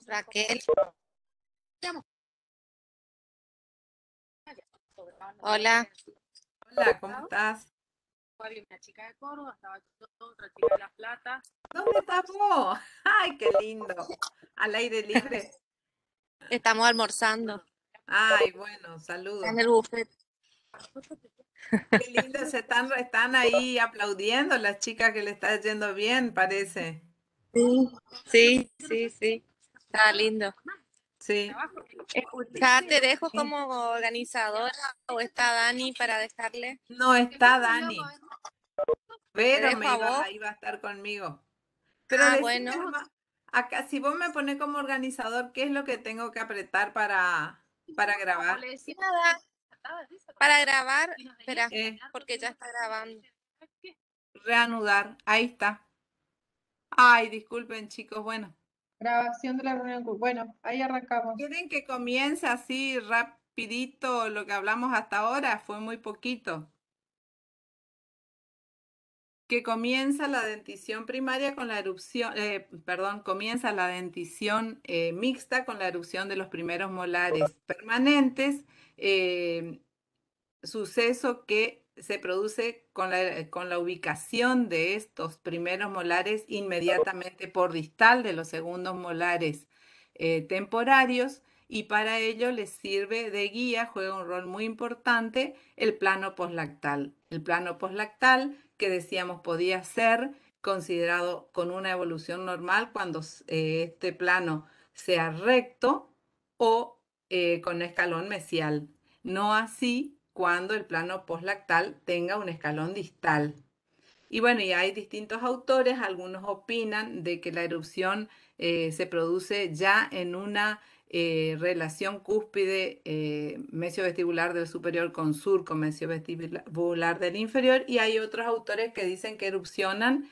Raquel. Hola. Hola, ¿cómo estás? Una chica de Córdoba, estaba otra chica de La Plata. ¿Dónde estás vos? ¡Ay, qué lindo! ¿Al aire libre? Estamos almorzando Ay, bueno, en saludos. el buffet. Qué lindo, están ahí aplaudiendo las chicas que le está yendo bien, parece. Sí. Está lindo. Sí. Escucha, te dejo como organizadora o está Dani para dejarle. No está Dani, Te pero dejo a vos. ahí va a estar conmigo. Pero Bueno. decime nomás, acá, si vos me pones como organizador, ¿qué es lo que tengo que apretar para grabar? Nada, para grabar. Espera, Eh, porque ya está grabando. Reanudar, ahí está. Ay, disculpen chicos, bueno. Grabación de la reunión. Bueno, ahí arrancamos. ¿Quieren que comience así rapidito lo que hablamos hasta ahora? Fue muy poquito. Que comienza la dentición primaria con la erupción, comienza la dentición mixta con la erupción de los primeros molares permanentes, eh, suceso que se produce con la ubicación de estos primeros molares inmediatamente por distal de los segundos molares temporarios, y para ello les sirve de guía, juega un rol muy importante el plano poslactal. El plano poslactal, que decíamos podía ser considerado con una evolución normal cuando este plano sea recto o con escalón mesial. No así cuando el plano poslactal tenga un escalón distal. Y bueno, y hay distintos autores, algunos opinan de que la erupción se produce ya en una relación cúspide mesiovestibular del superior con surco mesiovestibular del inferior, y hay otros autores que dicen que erupcionan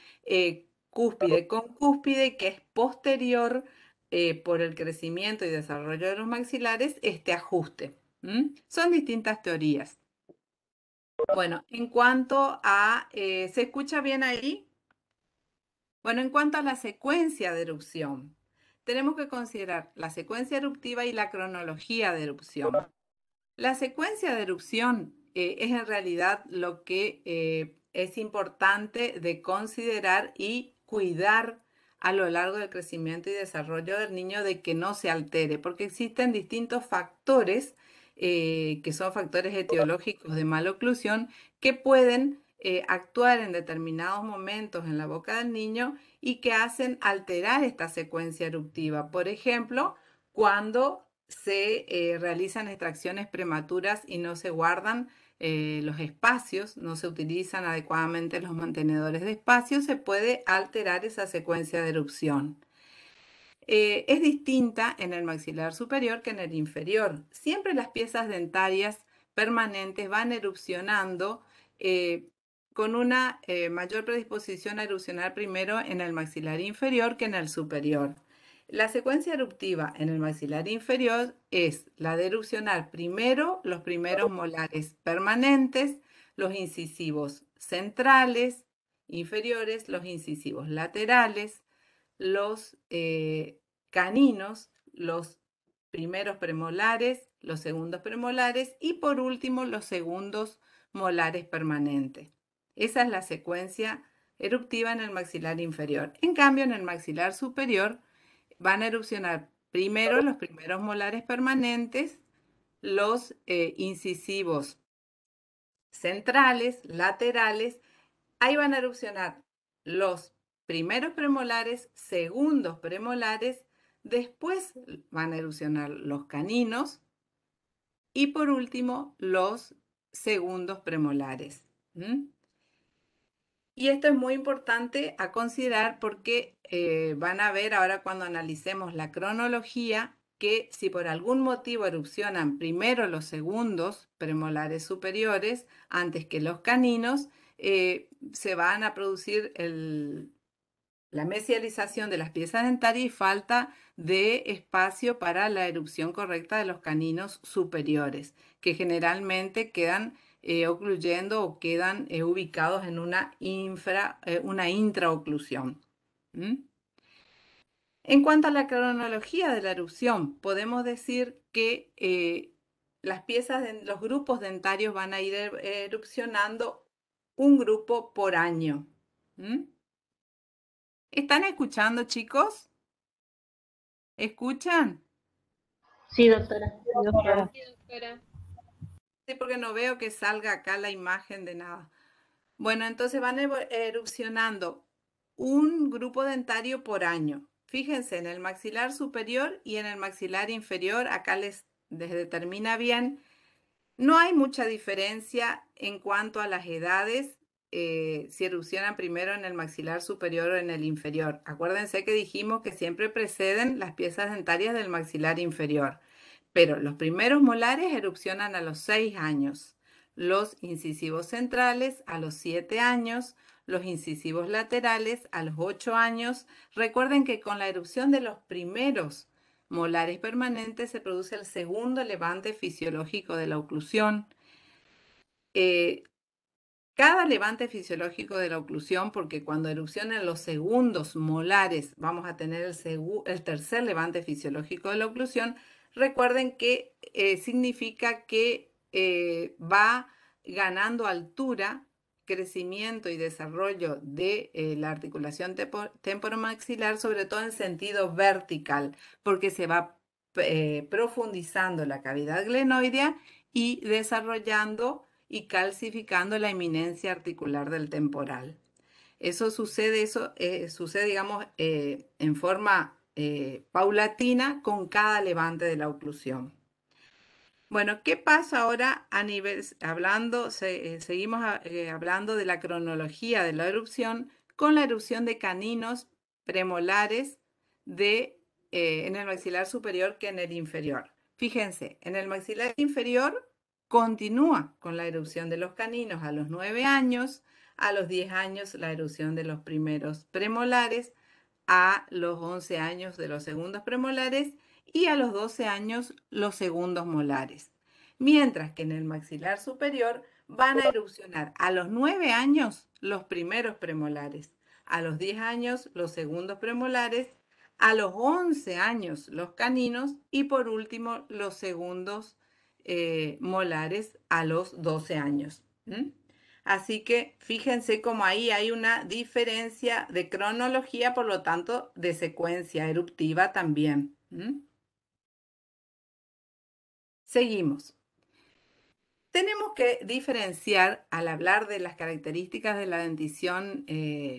cúspide con cúspide, que es posterior por el crecimiento y desarrollo de los maxilares este ajuste. Son distintas teorías. Bueno, en cuanto a, ¿se escucha bien ahí? Bueno, en cuanto a la secuencia de erupción, tenemos que considerar la secuencia eruptiva y la cronología de erupción. La secuencia de erupción es en realidad lo que es importante de considerar y cuidar a lo largo del crecimiento y desarrollo del niño, de que no se altere, porque existen distintos factores que son factores etiológicos de maloclusión, que pueden actuar en determinados momentos en la boca del niño y que hacen alterar esta secuencia eruptiva. Por ejemplo, cuando se realizan extracciones prematuras y no se guardan los espacios, no se utilizan adecuadamente los mantenedores de espacio, se puede alterar esa secuencia de erupción. Es distinta en el maxilar superior que en el inferior. Siempre las piezas dentarias permanentes van erupcionando con una mayor predisposición a erupcionar primero en el maxilar inferior que en el superior. La secuencia eruptiva en el maxilar inferior es la de erupcionar primero los primeros molares permanentes, los incisivos centrales, inferiores, los incisivos laterales, los caninos, los primeros premolares, los segundos premolares y por último los segundos molares permanentes. Esa es la secuencia eruptiva en el maxilar inferior. En cambio, en el maxilar superior van a erupcionar primero los primeros molares permanentes, los incisivos centrales, laterales. Ahí van a erupcionar los primeros premolares, segundos premolares, después van a erupcionar los caninos y por último los segundos premolares. Y esto es muy importante a considerar porque van a ver ahora cuando analicemos la cronología que si por algún motivo erupcionan primero los segundos premolares superiores antes que los caninos, se van a producir la mesialización de las piezas dentarias y falta de espacio para la erupción correcta de los caninos superiores, que generalmente quedan ocluyendo o quedan ubicados en una intraoclusión. ¿Mm? En cuanto a la cronología de la erupción, podemos decir que los grupos dentarios van a ir erupcionando un grupo por año. ¿Mm? ¿Están escuchando, chicos? ¿Escuchan? Sí, doctora. Sí, doctora. Sí, porque no veo que salga acá la imagen de nada. Bueno, entonces van erupcionando un grupo dentario por año. Fíjense, en el maxilar superior y en el maxilar inferior, acá les determina bien. No hay mucha diferencia en cuanto a las edades, si erupcionan primero en el maxilar superior o en el inferior. Acuérdense que dijimos que siempre preceden las piezas dentarias del maxilar inferior. Pero los primeros molares erupcionan a los 6 años, los incisivos centrales a los 7 años, los incisivos laterales a los 8 años. Recuerden que con la erupción de los primeros molares permanentes se produce el segundo levante fisiológico de la oclusión. Cada levante fisiológico de la oclusión, porque cuando erupcionan los segundos molares vamos a tener el tercer levante fisiológico de la oclusión, recuerden que significa que va ganando altura, crecimiento y desarrollo de la articulación temporomaxilar, sobre todo en sentido vertical, porque se va profundizando la cavidad glenoidea y desarrollando y calcificando la eminencia articular del temporal. Eso sucede, digamos, en forma paulatina con cada levante de la oclusión. Bueno, ¿qué pasa ahora a nivel, seguimos hablando de la cronología de la erupción con la erupción de caninos premolares en el maxilar superior que en el inferior? Fíjense, en el maxilar inferior continúa con la erupción de los caninos a los 9 años, a los 10 años la erupción de los primeros premolares, a los 11 años de los segundos premolares y a los 12 años los segundos molares. Mientras que en el maxilar superior van a erupcionar a los 9 años los primeros premolares, a los 10 años los segundos premolares, a los 11 años los caninos y por último los segundos molares a los 12 años. ¿Mm? Así que fíjense cómo ahí hay una diferencia de cronología, por lo tanto, de secuencia eruptiva también. ¿Mm? Seguimos. Tenemos que diferenciar, al hablar de las características de la dentición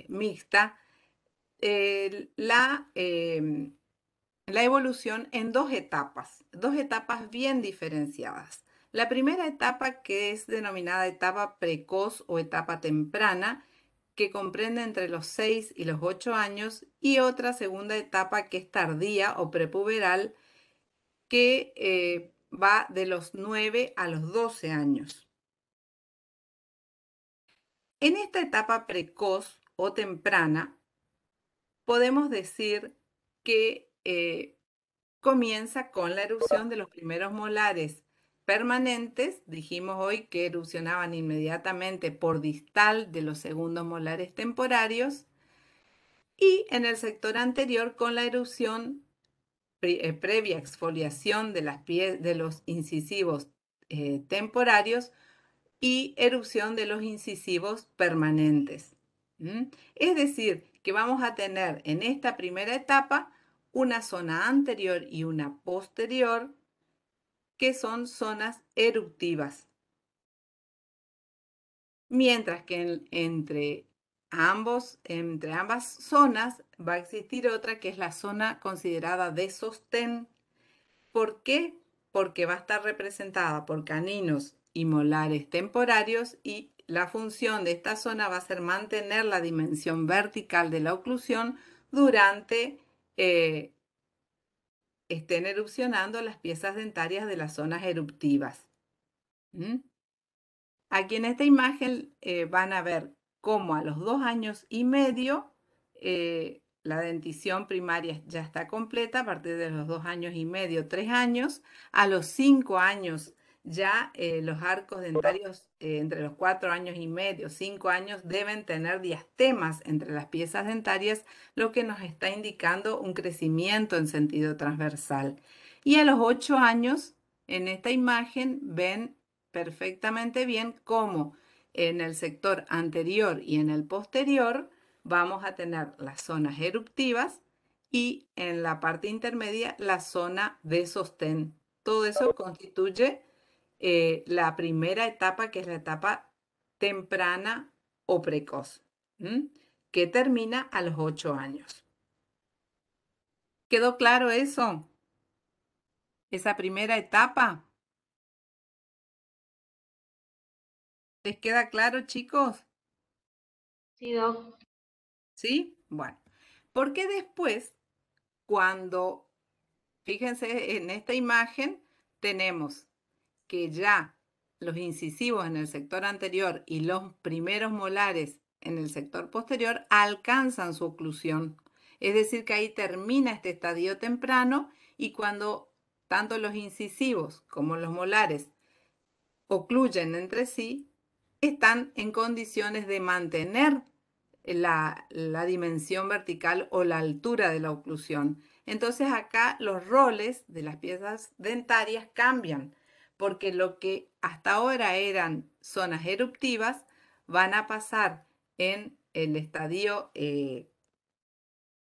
mixta, la evolución en dos etapas bien diferenciadas. La primera etapa, que es denominada etapa precoz o etapa temprana, que comprende entre los 6 y los 8 años, y otra segunda etapa que es tardía o prepuberal, que va de los 9 a los 12 años. En esta etapa precoz o temprana, podemos decir que comienza con la erupción de los primeros molares permanentes. Dijimos hoy que erupcionaban inmediatamente por distal de los segundos molares temporarios, y en el sector anterior con la erupción previa exfoliación de los incisivos temporarios y erupción de los incisivos permanentes. ¿Mm? Es decir, que vamos a tener en esta primera etapa una zona anterior y una posterior que son zonas eruptivas. Mientras que entre ambas zonas va a existir otra que es la zona considerada de sostén. ¿Por qué? Porque va a estar representada por caninos y molares temporarios, y la función de esta zona va a ser mantener la dimensión vertical de la oclusión durante estén erupcionando las piezas dentarias de las zonas eruptivas. ¿Mm? Aquí en esta imagen van a ver cómo a los 2 años y medio la dentición primaria ya está completa, a partir de los 2 años y medio, 3 años. A los 5 años ya los arcos dentarios entre los 4 años y medio, 5 años, deben tener diastemas entre las piezas dentarias, lo que nos está indicando un crecimiento en sentido transversal. Y a los 8 años, en esta imagen, ven perfectamente bien cómo en el sector anterior y en el posterior vamos a tener las zonas eruptivas y en la parte intermedia la zona de sostén. Todo eso constituye la primera etapa, que es la etapa temprana o precoz, que termina a los 8 años. ¿Quedó claro eso? Esa primera etapa. ¿Les queda claro, chicos? Sí, Doc. ¿Sí? Bueno, porque después, cuando, fíjense en esta imagen, tenemos que ya los incisivos en el sector anterior y los primeros molares en el sector posterior alcanzan su oclusión. Es decir, que ahí termina este estadio temprano y cuando tanto los incisivos como los molares ocluyen entre sí, están en condiciones de mantener la dimensión vertical o la altura de la oclusión. Entonces acá los roles de las piezas dentarias cambian, porque lo que hasta ahora eran zonas eruptivas van a pasar en el estadio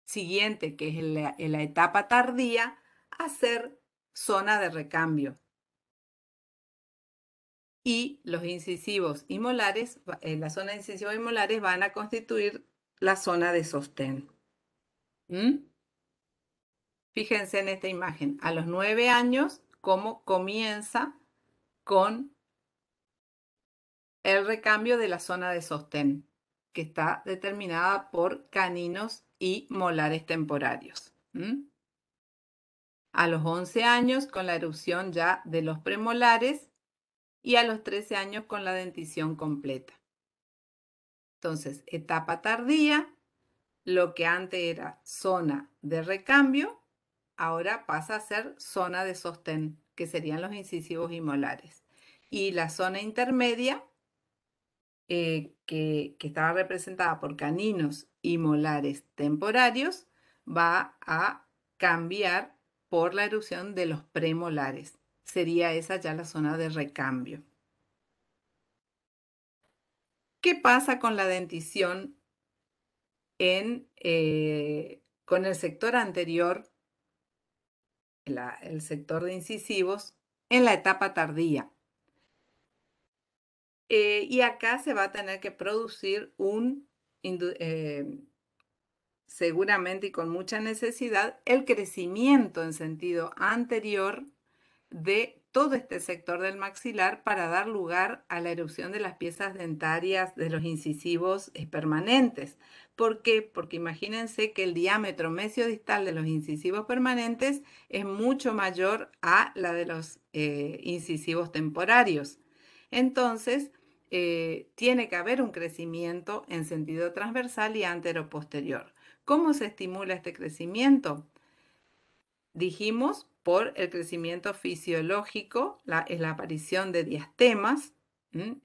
siguiente, que es la etapa tardía, a ser zona de recambio. Y los incisivos y molares, la zona de incisivos y molares van a constituir la zona de sostén. Fíjense en esta imagen, a los 9 años, cómo comienza con el recambio de la zona de sostén, que está determinada por caninos y molares temporarios. A los 11 años, con la erupción ya de los premolares, y a los 13 años con la dentición completa. Entonces, etapa tardía, lo que antes era zona de recambio, ahora pasa a ser zona de sostén, que serían los incisivos y molares. Y la zona intermedia, que estaba representada por caninos y molares temporarios, va a cambiar por la erupción de los premolares. Sería esa ya la zona de recambio. ¿Qué pasa con la dentición con el sector anterior, el sector de incisivos, en la etapa tardía? Y acá se va a tener que producir seguramente y con mucha necesidad, el crecimiento en sentido anterior de todo este sector del maxilar para dar lugar a la erupción de las piezas dentarias de los incisivos permanentes. ¿Por qué? Porque imagínense que el diámetro mesiodistal de los incisivos permanentes es mucho mayor a la de los incisivos temporarios. Entonces, tiene que haber un crecimiento en sentido transversal y anteroposterior. ¿Cómo se estimula este crecimiento? Dijimos por el crecimiento fisiológico, es la aparición de diastemas.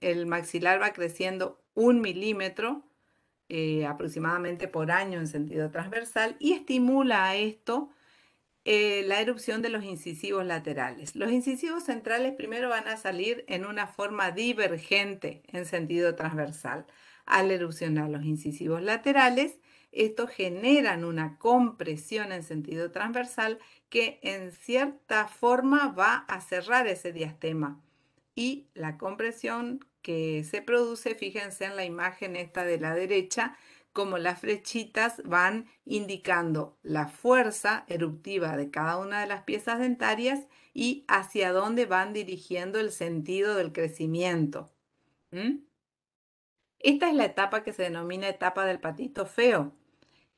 El maxilar va creciendo 1 milímetro aproximadamente por año en sentido transversal y estimula a esto la erupción de los incisivos laterales. Los incisivos centrales primero van a salir en una forma divergente en sentido transversal. Al erupcionar los incisivos laterales, estos generan una compresión en sentido transversal que en cierta forma va a cerrar ese diastema. Y la compresión que se produce, fíjense en la imagen esta de la derecha, como las flechitas van indicando la fuerza eruptiva de cada una de las piezas dentarias y hacia dónde van dirigiendo el sentido del crecimiento. Esta es la etapa que se denomina etapa del patito feo,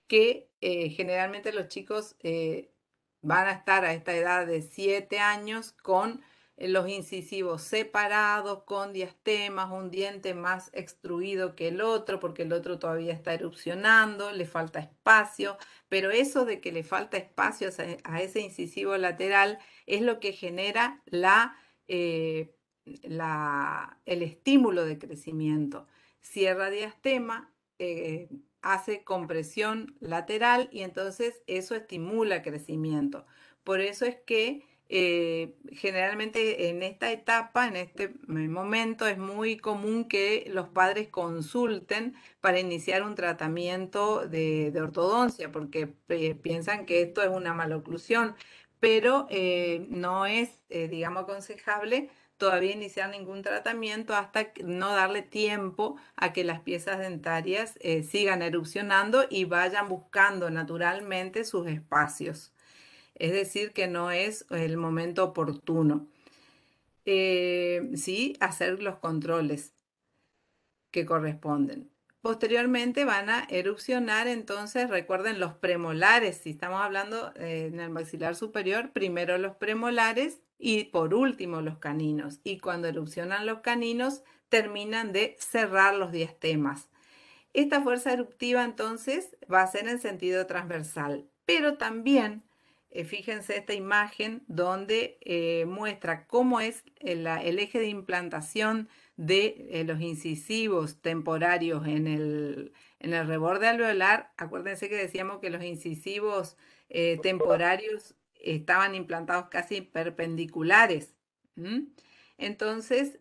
que generalmente los chicos van a estar a esta edad de 7 años con los incisivos separados, con diastemas, un diente más extruido que el otro, porque el otro todavía está erupcionando, le falta espacio, pero eso de que le falta espacio a ese incisivo lateral es lo que genera la el estímulo de crecimiento. Cierra diastema, hace compresión lateral y entonces eso estimula crecimiento. Por eso es que generalmente en esta etapa, en este momento, es muy común que los padres consulten para iniciar un tratamiento de ortodoncia, porque piensan que esto es una maloclusión, pero no es, digamos, aconsejable todavía iniciar ningún tratamiento hasta no darle tiempo a que las piezas dentarias sigan erupcionando y vayan buscando naturalmente sus espacios. Es decir, que no es el momento oportuno. Sí, hacer los controles que corresponden. Posteriormente van a erupcionar, entonces recuerden los premolares, si estamos hablando en el maxilar superior, primero los premolares y por último los caninos. Y cuando erupcionan los caninos, terminan de cerrar los diastemas. Esta fuerza eruptiva entonces va a ser en sentido transversal, pero también fíjense esta imagen donde muestra cómo es el eje de implantación de los incisivos temporarios en el reborde alveolar. Acuérdense que decíamos que los incisivos temporarios estaban implantados casi perpendiculares. ¿Mm? Entonces,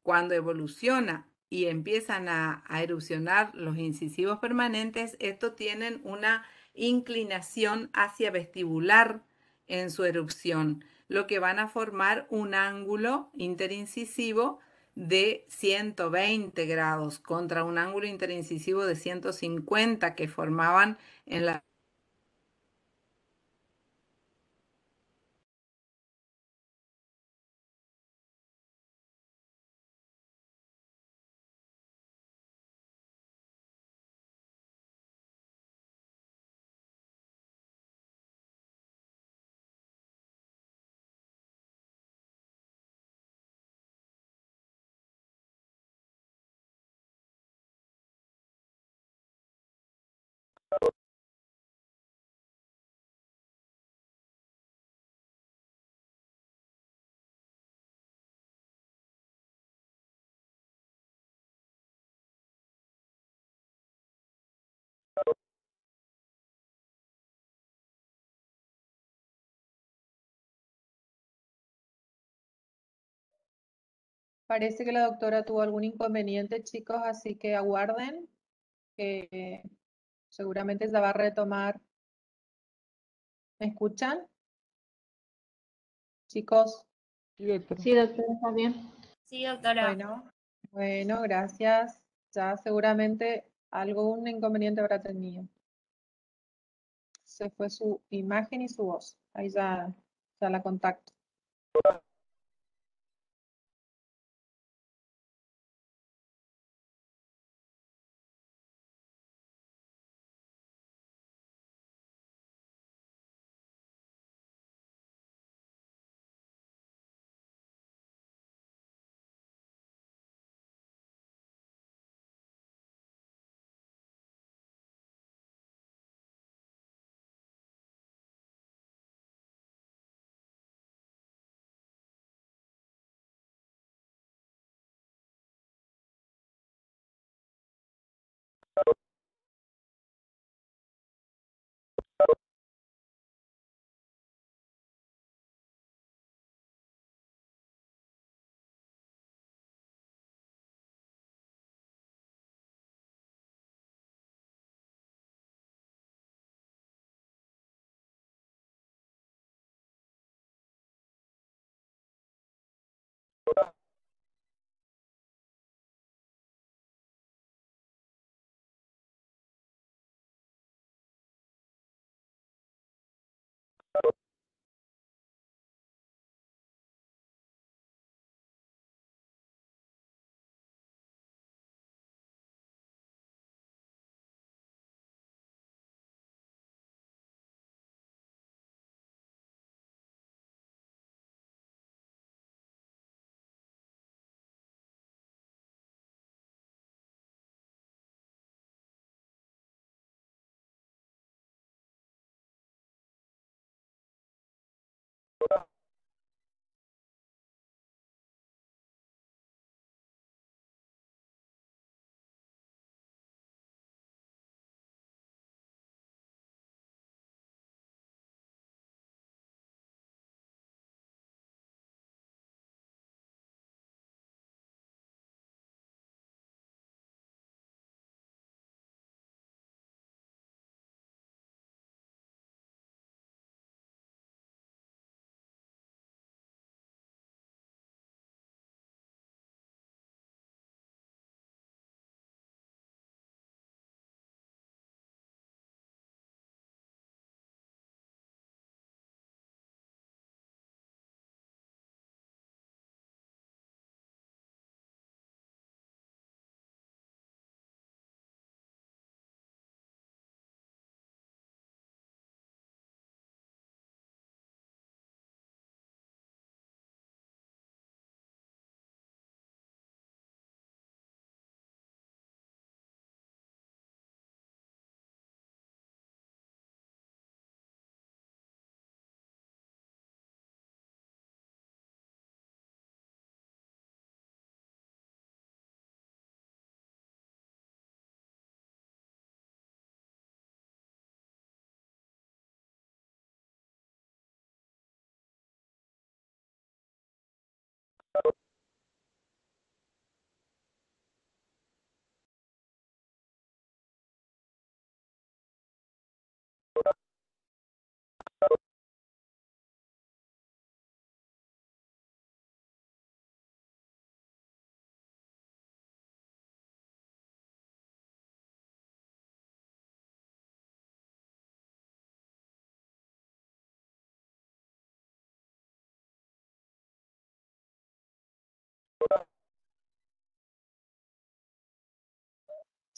cuando evoluciona y empiezan a erupcionar los incisivos permanentes, estos tienen una inclinación hacia vestibular en su erupción, lo que van a formar un ángulo interincisivo de 120 grados contra un ángulo interincisivo de 150 que formaban en la Parece que la doctora tuvo algún inconveniente, chicos, así que aguarden, que seguramente se va a retomar. ¿Me escuchan? Chicos, Sí, doctora, está bien. Sí, doctora. bueno, gracias. Ya seguramente algún inconveniente habrá tenido. Se fue su imagen y su voz. Ahí ya la contacto.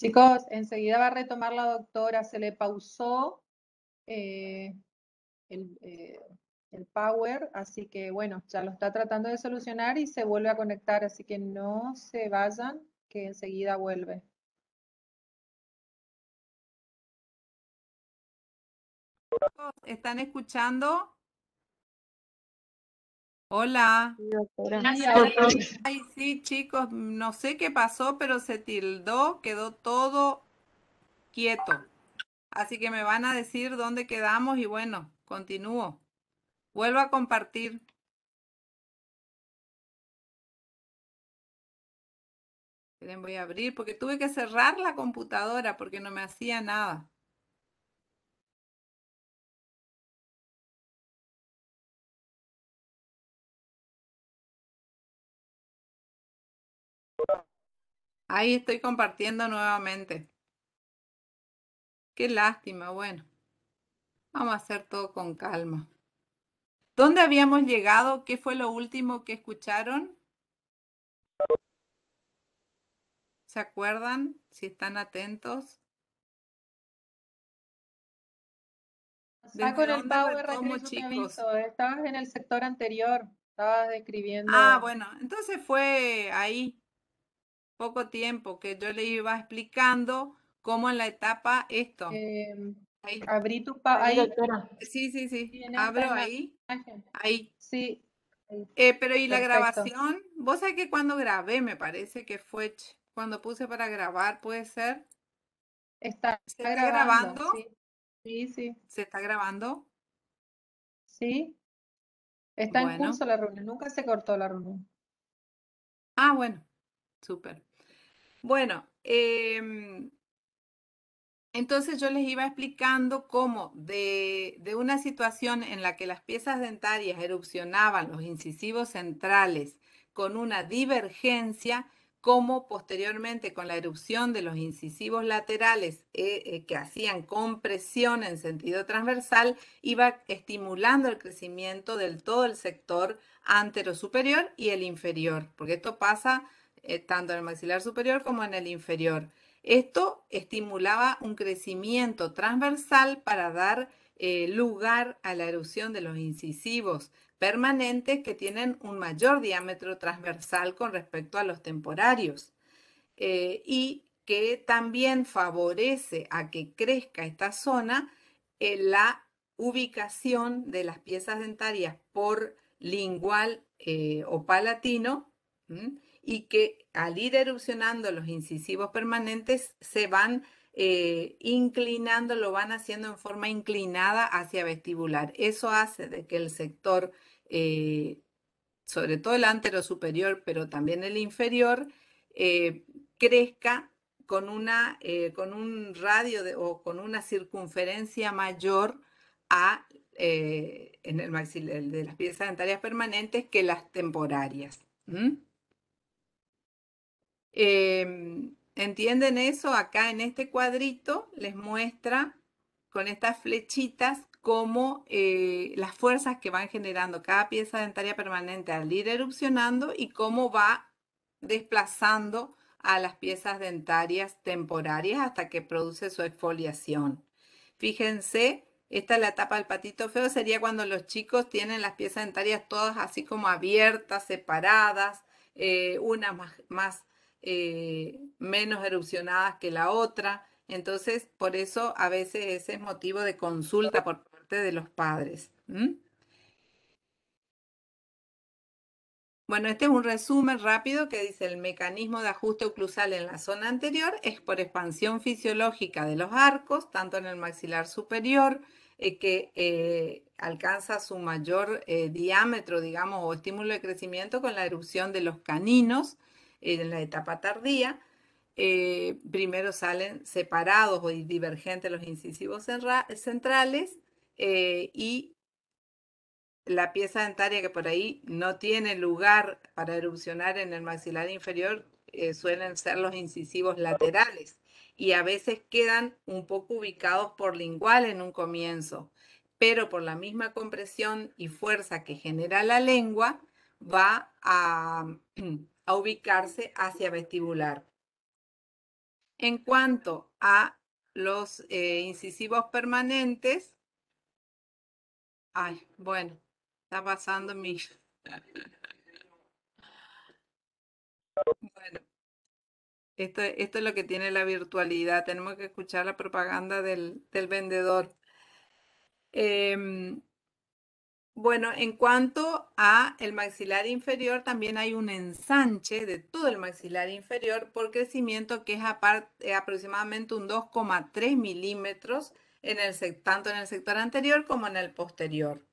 Chicos, enseguida va a retomar la doctora, se le pausó el, eh, el power, así que bueno, ya lo está tratando de solucionar y se vuelve a conectar, así que no se vayan, que enseguida vuelve. ¿Están escuchando? Hola. Sí, doctora. Sí, ahora Ay, sí, chicos, no sé qué pasó, pero se tildó, quedó todo quieto. Así que me van a decir dónde quedamos y bueno, continúo. Vuelvo a compartir. Esperen, voy a abrir porque tuve que cerrar la computadora porque no me hacía nada. Ahí estoy compartiendo nuevamente. Qué lástima, bueno. Vamos a hacer todo con calma. ¿Dónde habíamos llegado? ¿Qué fue lo último que escucharon? ¿Se acuerdan? Si están atentos. está ¿Desde con el dónde power, retomo, Recre, yo te chicos? aviso, estabas en el sector anterior, estabas describiendo. Ah, bueno, entonces fue ahí poco tiempo que yo le iba explicando cómo en la etapa esto. Ahí. Abrí tu Ahí, ahí doctora. Sí, sí, sí. en esta Abro ahí. imagen. Ahí. Sí, ahí, Pero ¿y la perfecto. grabación? Vos sabés que cuando grabé, me parece que fue cuando puse para grabar, ¿puede ser? Está ¿Se está grabando, grabando? sí, sí, sí, ¿Se está grabando? sí. Está en Bueno. curso la reunión, nunca se cortó la reunión. Ah, bueno. Súper. Bueno, entonces yo les iba explicando cómo de una situación en la que las piezas dentarias erupcionaban los incisivos centrales con una divergencia, cómo posteriormente con la erupción de los incisivos laterales que hacían compresión en sentido transversal, iba estimulando el crecimiento del todo el sector anterosuperior y el inferior, porque esto pasa tanto en el maxilar superior como en el inferior. Esto estimulaba un crecimiento transversal para dar lugar a la erupción de los incisivos permanentes que tienen un mayor diámetro transversal con respecto a los temporarios y que también favorece a que crezca esta zona la ubicación de las piezas dentarias por lingual o palatino. Y que al ir erupcionando los incisivos permanentes se van inclinando, lo van haciendo en forma inclinada hacia vestibular. Eso hace de que el sector, sobre todo el antero superior, pero también el inferior, crezca con un radio o con una circunferencia mayor en el maxilar de las piezas dentarias permanentes que las temporarias. ¿Entienden eso? Acá en este cuadrito les muestra con estas flechitas cómo las fuerzas que van generando cada pieza dentaria permanente al ir erupcionando y cómo va desplazando a las piezas dentarias temporarias hasta que produce su exfoliación. Fíjense, esta es la etapa del patito feo, sería cuando los chicos tienen las piezas dentarias todas así como abiertas, separadas, unas más menos erupcionadas que la otra. Entonces, por eso a veces ese es motivo de consulta por parte de los padres. Bueno, este es un resumen rápido que dice el mecanismo de ajuste oclusal en la zona anterior es por expansión fisiológica de los arcos, tanto en el maxilar superior que alcanza su mayor diámetro, digamos, o estímulo de crecimiento con la erupción de los caninos en la etapa tardía. Primero salen separados o divergentes los incisivos centrales y la pieza dentaria que por ahí no tiene lugar para erupcionar en el maxilar inferior suelen ser los incisivos laterales y a veces quedan un poco ubicados por lingual en un comienzo, pero por la misma compresión y fuerza que genera la lengua va a ubicarse hacia vestibular. En cuanto a los incisivos permanentes, ay, bueno, está pasando mi... Bueno, esto es lo que tiene la virtualidad. Tenemos que escuchar la propaganda del vendedor. Bueno, en cuanto a el maxilar inferior, también hay un ensanche de todo el maxilar inferior por crecimiento que es aproximadamente un 2,3 milímetros tanto en el sector anterior como en el posterior.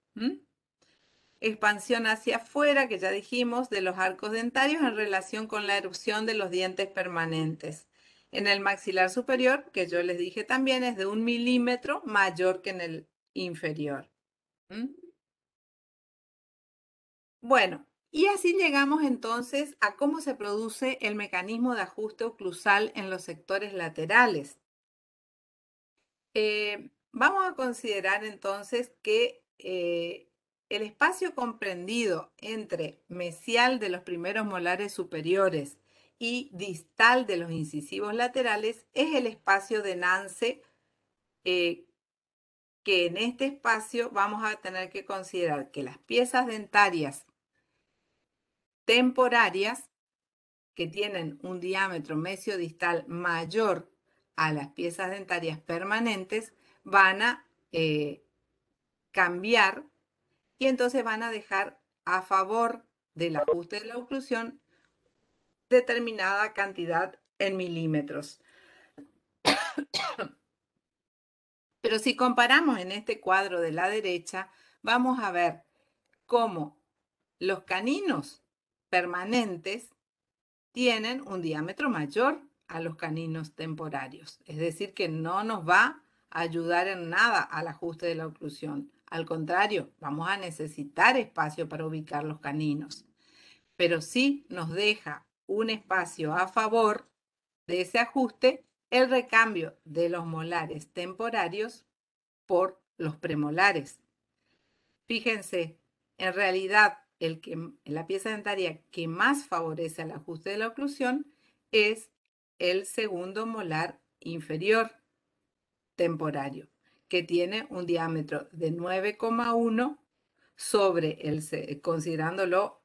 Expansión hacia afuera, que ya dijimos, de los arcos dentarios en relación con la erupción de los dientes permanentes. En el maxilar superior, que yo les dije también, es de 1 milímetro mayor que en el inferior. Bueno, y así llegamos entonces a cómo se produce el mecanismo de ajuste oclusal en los sectores laterales. Vamos a considerar entonces que el espacio comprendido entre mesial de los primeros molares superiores y distal de los incisivos laterales es el espacio de Nance, que en este espacio vamos a tener que considerar que las piezas dentarias temporarias que tienen un diámetro mesiodistal mayor a las piezas dentarias permanentes van a cambiar y entonces van a dejar a favor del ajuste de la oclusión determinada cantidad en milímetros. Pero si comparamos en este cuadro de la derecha, vamos a ver cómo los caninos permanentes tienen un diámetro mayor a los caninos temporarios. Es decir, que no nos va a ayudar en nada al ajuste de la oclusión. Al contrario, vamos a necesitar espacio para ubicar los caninos. Pero sí nos deja un espacio a favor de ese ajuste el recambio de los molares temporarios por los premolares. Fíjense, en realidad la pieza dentaria que más favorece al ajuste de la oclusión es el segundo molar inferior temporario, que tiene un diámetro de 9,1 sobre considerándolo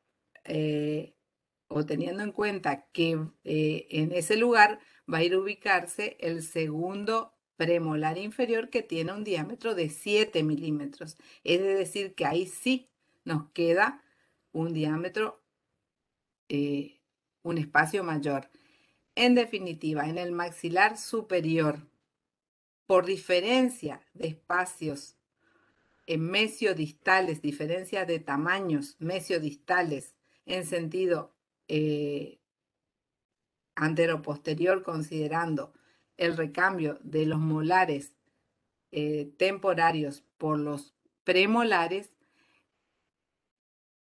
o teniendo en cuenta que en ese lugar va a ir a ubicarse el segundo premolar inferior, que tiene un diámetro de 7 milímetros. Es decir, que ahí sí nos queda un diámetro, un espacio mayor. En definitiva, en el maxilar superior, por diferencia de espacios mesiodistales, diferencia de tamaños mesiodistales en sentido antero-posterior, considerando el recambio de los molares temporarios por los premolares,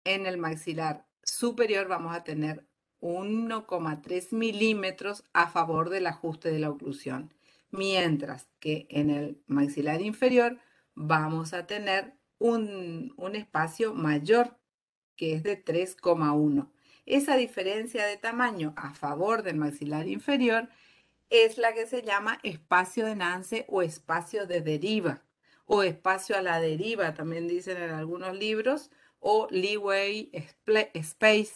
en el maxilar superior vamos a tener 1,3 milímetros a favor del ajuste de la oclusión, mientras que en el maxilar inferior vamos a tener un espacio mayor, que es de 3,1. Esa diferencia de tamaño a favor del maxilar inferior es la que se llama espacio de Nance o espacio de deriva, o espacio a la deriva, también dicen en algunos libros, o leeway space.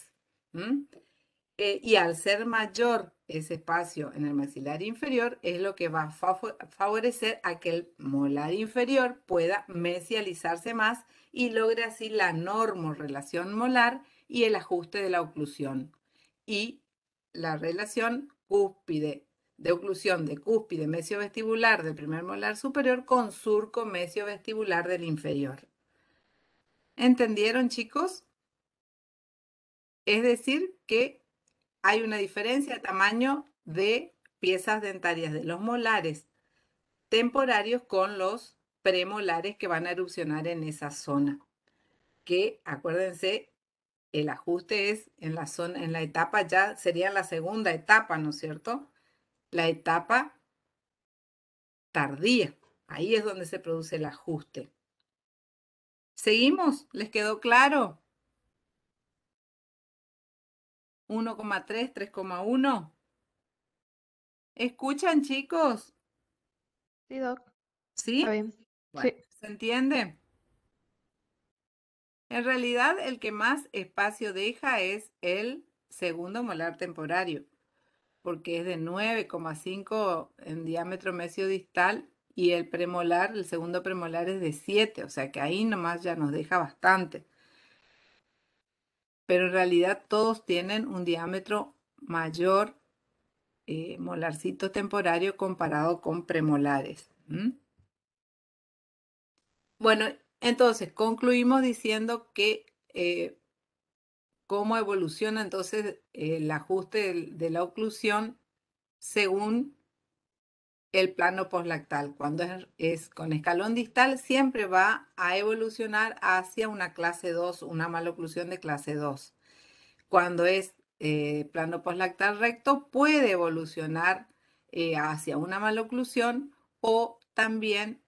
Y al ser mayor ese espacio en el maxilar inferior, es lo que va a favorecer a que el molar inferior pueda mesializarse más y logre así la normorrelación molar y el ajuste de la oclusión. Y la relación cúspide de oclusión de cúspide mesiovestibular del primer molar superior con surco mesiovestibular del inferior. ¿Entendieron, chicos? Es decir, que hay una diferencia de tamaño de piezas dentarias de los molares temporarios con los premolares que van a erupcionar en esa zona. Que, acuérdense, el ajuste es en la zona, en la etapa ya sería la segunda etapa, ¿no es cierto? La etapa tardía. Ahí es donde se produce el ajuste. ¿Seguimos? ¿Les quedó claro? 1,3, 3,1. ¿Escuchan, chicos? Sí, Doc. ¿Sí? Está bien. Bueno, Sí. ¿se entiende? En realidad, el que más espacio deja es el segundo molar temporario, porque es de 9,5 en diámetro mesiodistal y el premolar, el segundo premolar es de 7, o sea que ahí nomás ya nos deja bastante. Pero en realidad todos tienen un diámetro mayor, molarcito temporario comparado con premolares. Bueno, entonces concluimos diciendo que cómo evoluciona entonces el ajuste de la oclusión según el plano poslactal. Cuando es con escalón distal, siempre va a evolucionar hacia una clase 2, una maloclusión de clase 2. Cuando es plano poslactal recto, puede evolucionar hacia una maloclusión o también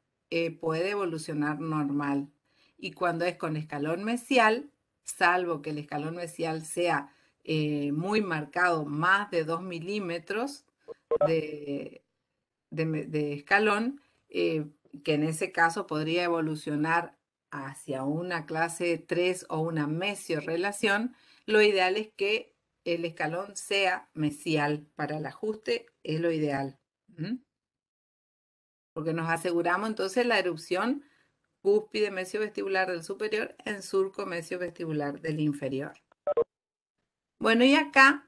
puede evolucionar normal. Y cuando es con escalón mesial, salvo que el escalón mesial sea muy marcado, más de 2 milímetros de escalón, que en ese caso podría evolucionar hacia una clase 3 o una mesiorrelación, lo ideal es que el escalón sea mesial. Para el ajuste es lo ideal. Porque nos aseguramos entonces la erupción cúspide mesiovestibular del superior en surco mesiovestibular del inferior. Bueno, y acá,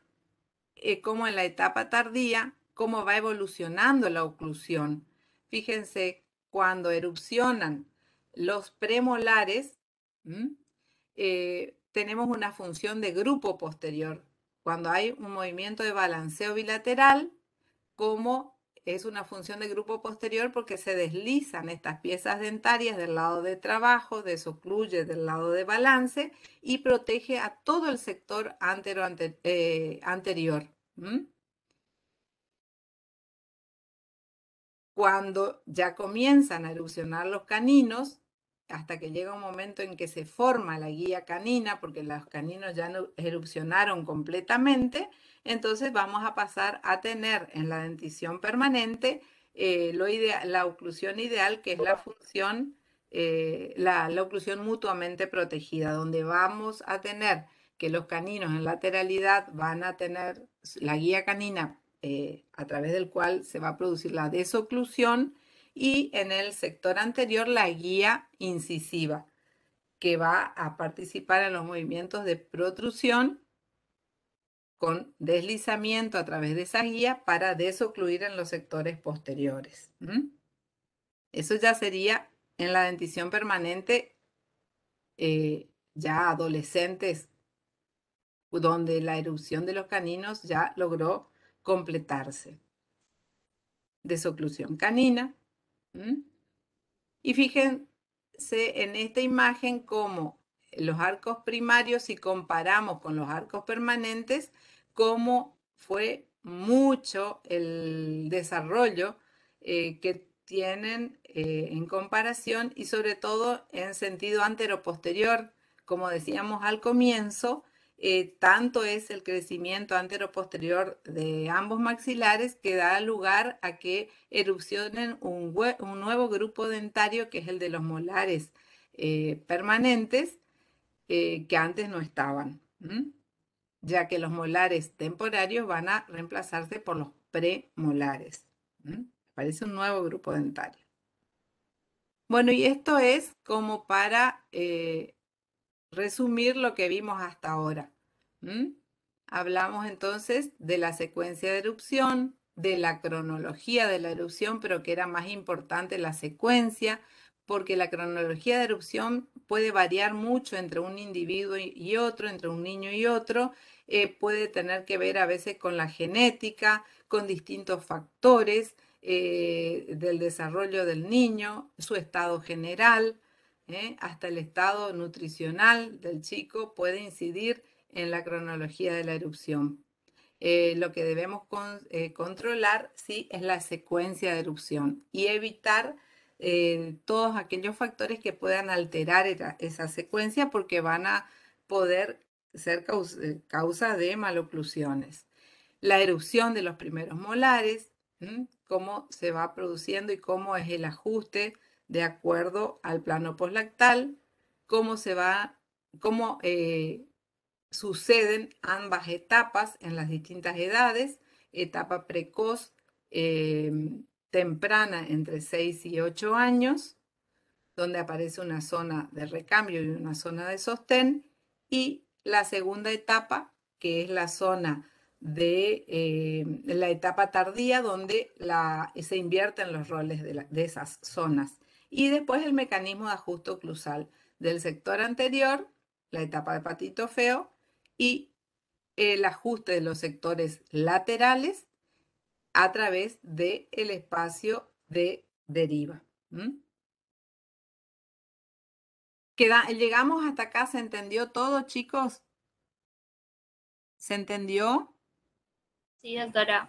como en la etapa tardía, cómo va evolucionando la oclusión. Fíjense, cuando erupcionan los premolares, tenemos una función de grupo posterior. Cuando hay un movimiento de balanceo bilateral, como es una función de grupo posterior porque se deslizan estas piezas dentarias del lado de trabajo, desocluye del lado de balance y protege a todo el sector anterior. Cuando ya comienzan a erupcionar los caninos, hasta que llega un momento en que se forma la guía canina, porque los caninos ya no erupcionaron completamente, entonces vamos a pasar a tener en la dentición permanente la oclusión ideal, que es la función, la oclusión mutuamente protegida, donde vamos a tener que los caninos en lateralidad van a tener la guía canina a través del cual se va a producir la desoclusión, y en el sector anterior la guía incisiva, que va a participar en los movimientos de protrusión con deslizamiento a través de esa guía para desocluir en los sectores posteriores. Eso ya sería en la dentición permanente, ya adolescentes, donde la erupción de los caninos ya logró completarse. Desoclusión canina. Y fíjense en esta imagen cómo los arcos primarios, si comparamos con los arcos permanentes, cómo fue mucho el desarrollo que tienen en comparación, y sobre todo en sentido anteroposterior, como decíamos al comienzo. Tanto es el crecimiento anteroposterior de ambos maxilares que da lugar a que erupcionen un nuevo grupo dentario, que es el de los molares permanentes, que antes no estaban, ya que los molares temporarios van a reemplazarse por los premolares. Aparece un nuevo grupo dentario. Bueno, y esto es como para resumir lo que vimos hasta ahora. Hablamos entonces de la secuencia de erupción, de la cronología de la erupción, pero que era más importante la secuencia, porque la cronología de erupción puede variar mucho entre un individuo y otro, entre un niño y otro, puede tener que ver a veces con la genética, con distintos factores del desarrollo del niño, su estado general, hasta el estado nutricional del chico puede incidir en la cronología de la erupción. Lo que debemos controlar, sí, es la secuencia de erupción y evitar todos aquellos factores que puedan alterar esa secuencia porque van a poder ser causa de maloclusiones. La erupción de los primeros molares, cómo se va produciendo y cómo es el ajuste de acuerdo al plano poslactal, cómo suceden ambas etapas en las distintas edades, etapa precoz, temprana entre 6 y 8 años, donde aparece una zona de recambio y una zona de sostén, y la segunda etapa, que es la zona de la etapa tardía, donde se invierten los roles de esas zonas. Y después el mecanismo de ajuste oclusal del sector anterior, la etapa de patito feo, y el ajuste de los sectores laterales a través del espacio de deriva. Llegamos hasta acá, ¿se entendió todo, chicos? ¿Se entendió? Sí, doctora.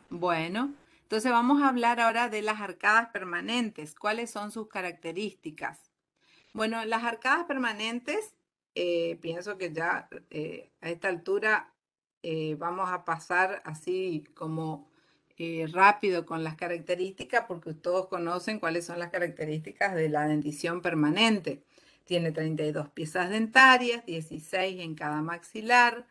Bueno, entonces vamos a hablar ahora de las arcadas permanentes. ¿Cuáles son sus características? Bueno, las arcadas permanentes, pienso que ya a esta altura vamos a pasar así como rápido con las características porque todos conocen cuáles son las características de la dentición permanente. Tiene 32 piezas dentarias, 16 en cada maxilar,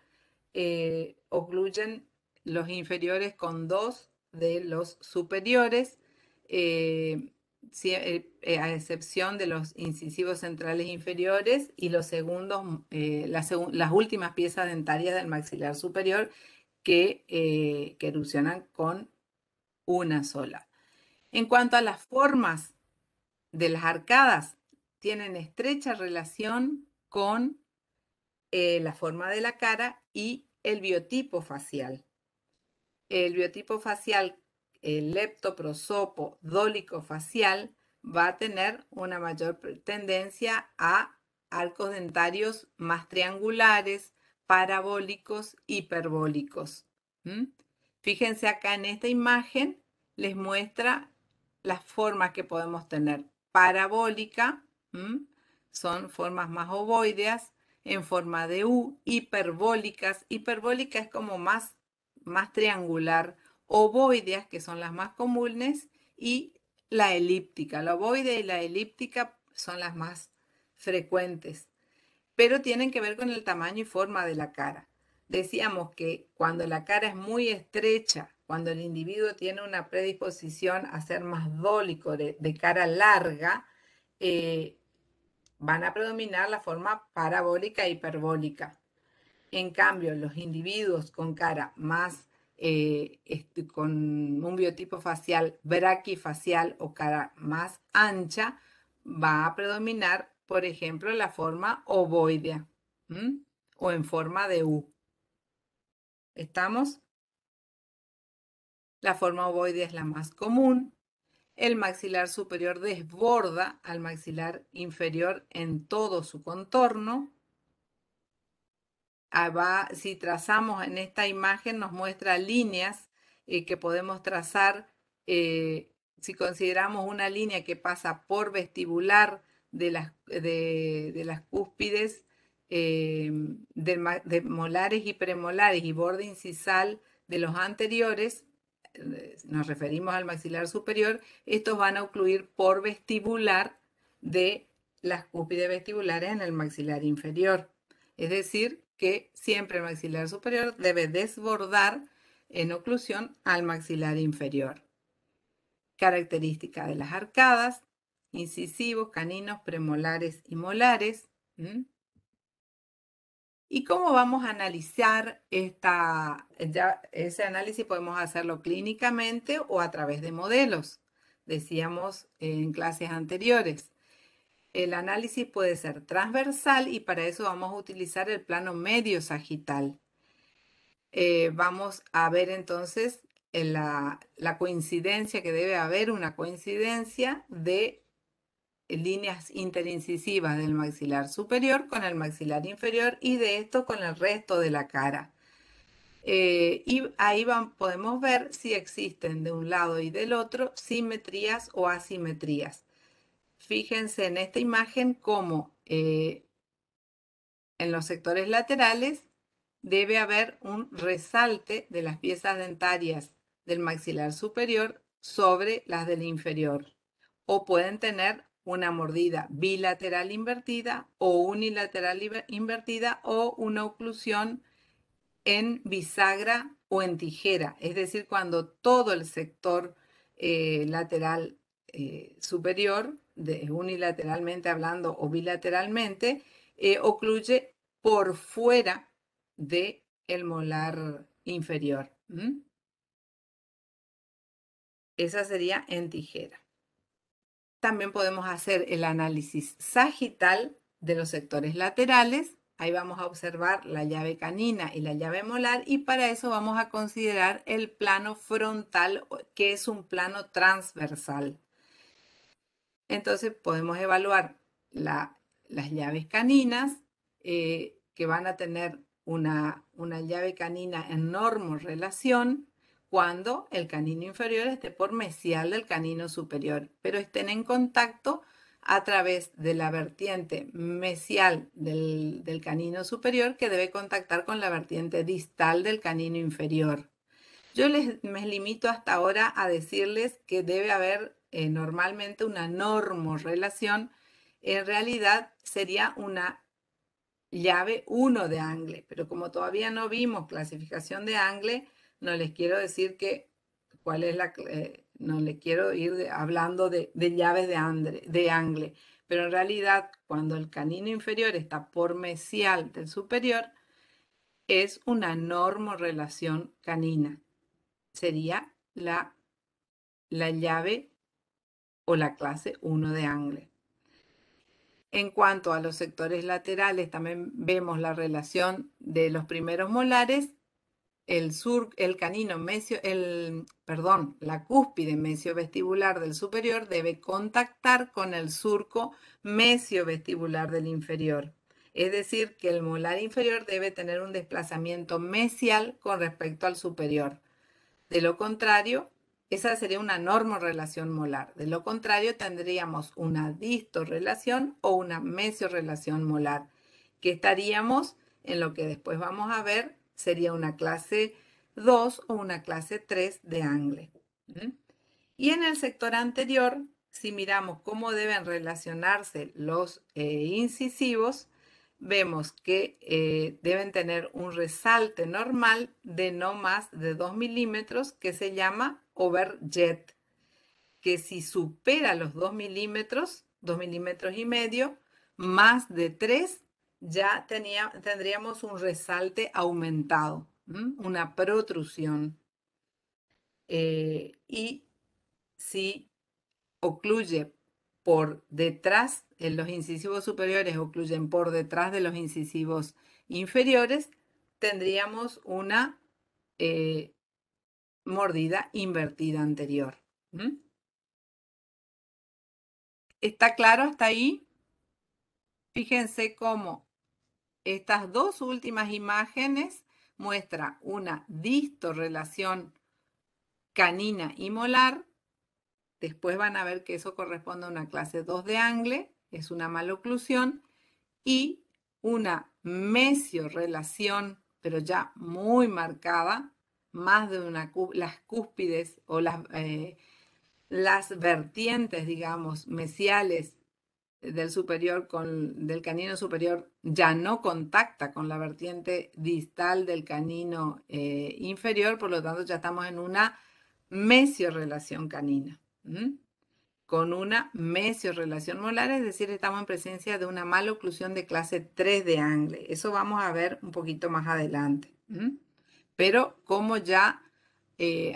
ocluyen los inferiores con 2 de los superiores, a excepción de los incisivos centrales inferiores y los segundos, las últimas piezas dentarias del maxilar superior que erupcionan con una sola. En cuanto a las formas de las arcadas, tienen estrecha relación con la forma de la cara y el biotipo facial. El biotipo facial, el leptoprosopo dólico facial, va a tener una mayor tendencia a arcos dentarios más triangulares, parabólicos, hiperbólicos. Fíjense acá en esta imagen, les muestra las formas que podemos tener. Parabólica, son formas más ovoideas, en forma de U, hiperbólicas. Hiperbólica es como más triangular, ovoideas, que son las más comunes, y la elíptica. La ovoide y la elíptica son las más frecuentes, pero tienen que ver con el tamaño y forma de la cara. Decíamos que cuando la cara es muy estrecha, cuando el individuo tiene una predisposición a ser más dólico, de cara larga, van a predominar la forma parabólica e hiperbólica. En cambio, los individuos con cara más, con un biotipo facial braquifacial o cara más ancha, va a predominar, por ejemplo, la forma ovoidea o en forma de U. ¿Estamos? La forma ovoidea es la más común. El maxilar superior desborda al maxilar inferior en todo su contorno. Si trazamos en esta imagen, nos muestra líneas que podemos trazar. Si consideramos una línea que pasa por vestibular de las cúspides de molares y premolares y borde incisal de los anteriores, nos referimos al maxilar superior, estos van a ocluir por vestibular de las cúspides vestibulares en el maxilar inferior. Es decir, que siempre el maxilar superior debe desbordar en oclusión al maxilar inferior. Característica de las arcadas: incisivos, caninos, premolares y molares. ¿Y cómo vamos a analizar ese análisis? Podemos hacerlo clínicamente o a través de modelos. Decíamos en clases anteriores. El análisis puede ser transversal y para eso vamos a utilizar el plano medio sagital. Vamos a ver entonces la coincidencia, que debe haber una coincidencia de líneas interincisivas del maxilar superior con el maxilar inferior y de esto con el resto de la cara. Y ahí podemos ver si existen de un lado y del otro simetrías o asimetrías. Fíjense en esta imagen cómo en los sectores laterales debe haber un resalte de las piezas dentarias del maxilar superior sobre las del inferior. O pueden tener una mordida bilateral invertida o unilateral invertida o una oclusión en bisagra o en tijera. Es decir, cuando todo el sector lateral superior, unilateralmente hablando o bilateralmente, ocluye por fuera del molar inferior. Esa sería en tijera. También podemos hacer el análisis sagital de los sectores laterales. Ahí vamos a observar la llave canina y la llave molar y para eso vamos a considerar el plano frontal, que es un plano transversal. Entonces podemos evaluar las llaves caninas que van a tener una llave canina en normorrelación cuando el canino inferior esté por mesial del canino superior, pero estén en contacto a través de la vertiente mesial del canino superior que debe contactar con la vertiente distal del canino inferior. Yo me limito hasta ahora a decirles que debe haber normalmente una normorrelación. En realidad sería una llave 1 de Angle, pero como todavía no vimos clasificación de Angle, no les quiero decir cuál es no les quiero ir hablando de llaves de Angle, pero en realidad cuando el canino inferior está por mesial del superior, es una normorrelación canina. Sería la llave o la clase 1 de Angle. En cuanto a los sectores laterales, también vemos la relación de los primeros molares, la cúspide mesiovestibular del superior debe contactar con el surco mesiovestibular del inferior. Es decir, que el molar inferior debe tener un desplazamiento mesial con respecto al superior. De lo contrario, esa sería una normorrelación molar. De lo contrario, tendríamos una distorrelación o una mesiorrelación molar, que estaríamos en lo que después vamos a ver, sería una clase 2 o una clase 3 de Angle. Y en el sector anterior, si miramos cómo deben relacionarse los incisivos, vemos que deben tener un resalte normal de no más de 2 milímetros que se llama overjet, que si supera los 2 milímetros y medio, más de 3, ya tendríamos un resalte aumentado, una protrusión. Y si ocluye por detrás, los incisivos superiores ocluyen por detrás de los incisivos inferiores, tendríamos una mordida invertida anterior. ¿Está claro hasta ahí? Fíjense cómo estas dos últimas imágenes muestran una distorrelación canina y molar. Después van a ver que eso corresponde a una clase 2 de Angle, es una maloclusión, y una mesiorrelación, pero ya muy marcada, más de las cúspides o las vertientes, digamos, mesiales del canino superior ya no contacta con la vertiente distal del canino inferior, por lo tanto ya estamos en una mesiorrelación canina. con una mesiorrelación molar, es decir, estamos en presencia de una maloclusión de clase 3 de Angle. Eso vamos a ver un poquito más adelante. Pero como ya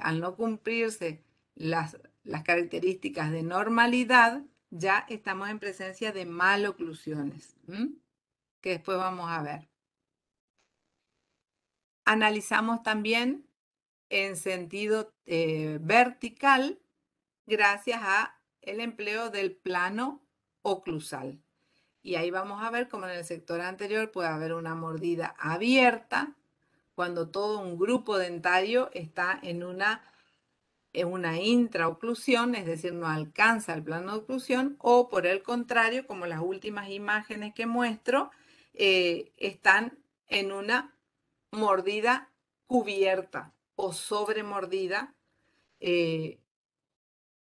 al no cumplirse las características de normalidad, ya estamos en presencia de maloclusiones, que después vamos a ver. Analizamos también en sentido vertical gracias a el empleo del plano oclusal. Y ahí vamos a ver cómo en el sector anterior puede haber una mordida abierta cuando todo un grupo dentario está en una intraoclusión, es decir, no alcanza el plano de oclusión, o por el contrario, como las últimas imágenes que muestro, están en una mordida cubierta o sobremordida,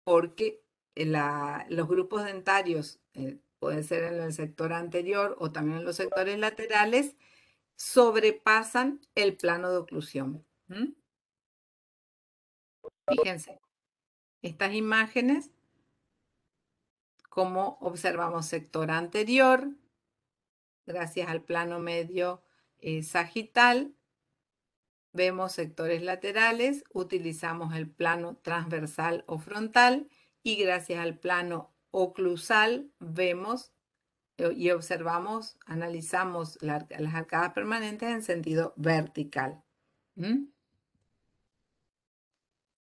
porque los grupos dentarios, puede ser en el sector anterior o también en los sectores laterales, sobrepasan el plano de oclusión. Fíjense, estas imágenes, como observamos sector anterior, gracias al plano medio sagital, vemos sectores laterales, utilizamos el plano transversal o frontal y gracias al plano oclusal vemos y observamos, analizamos las arcadas permanentes en sentido vertical.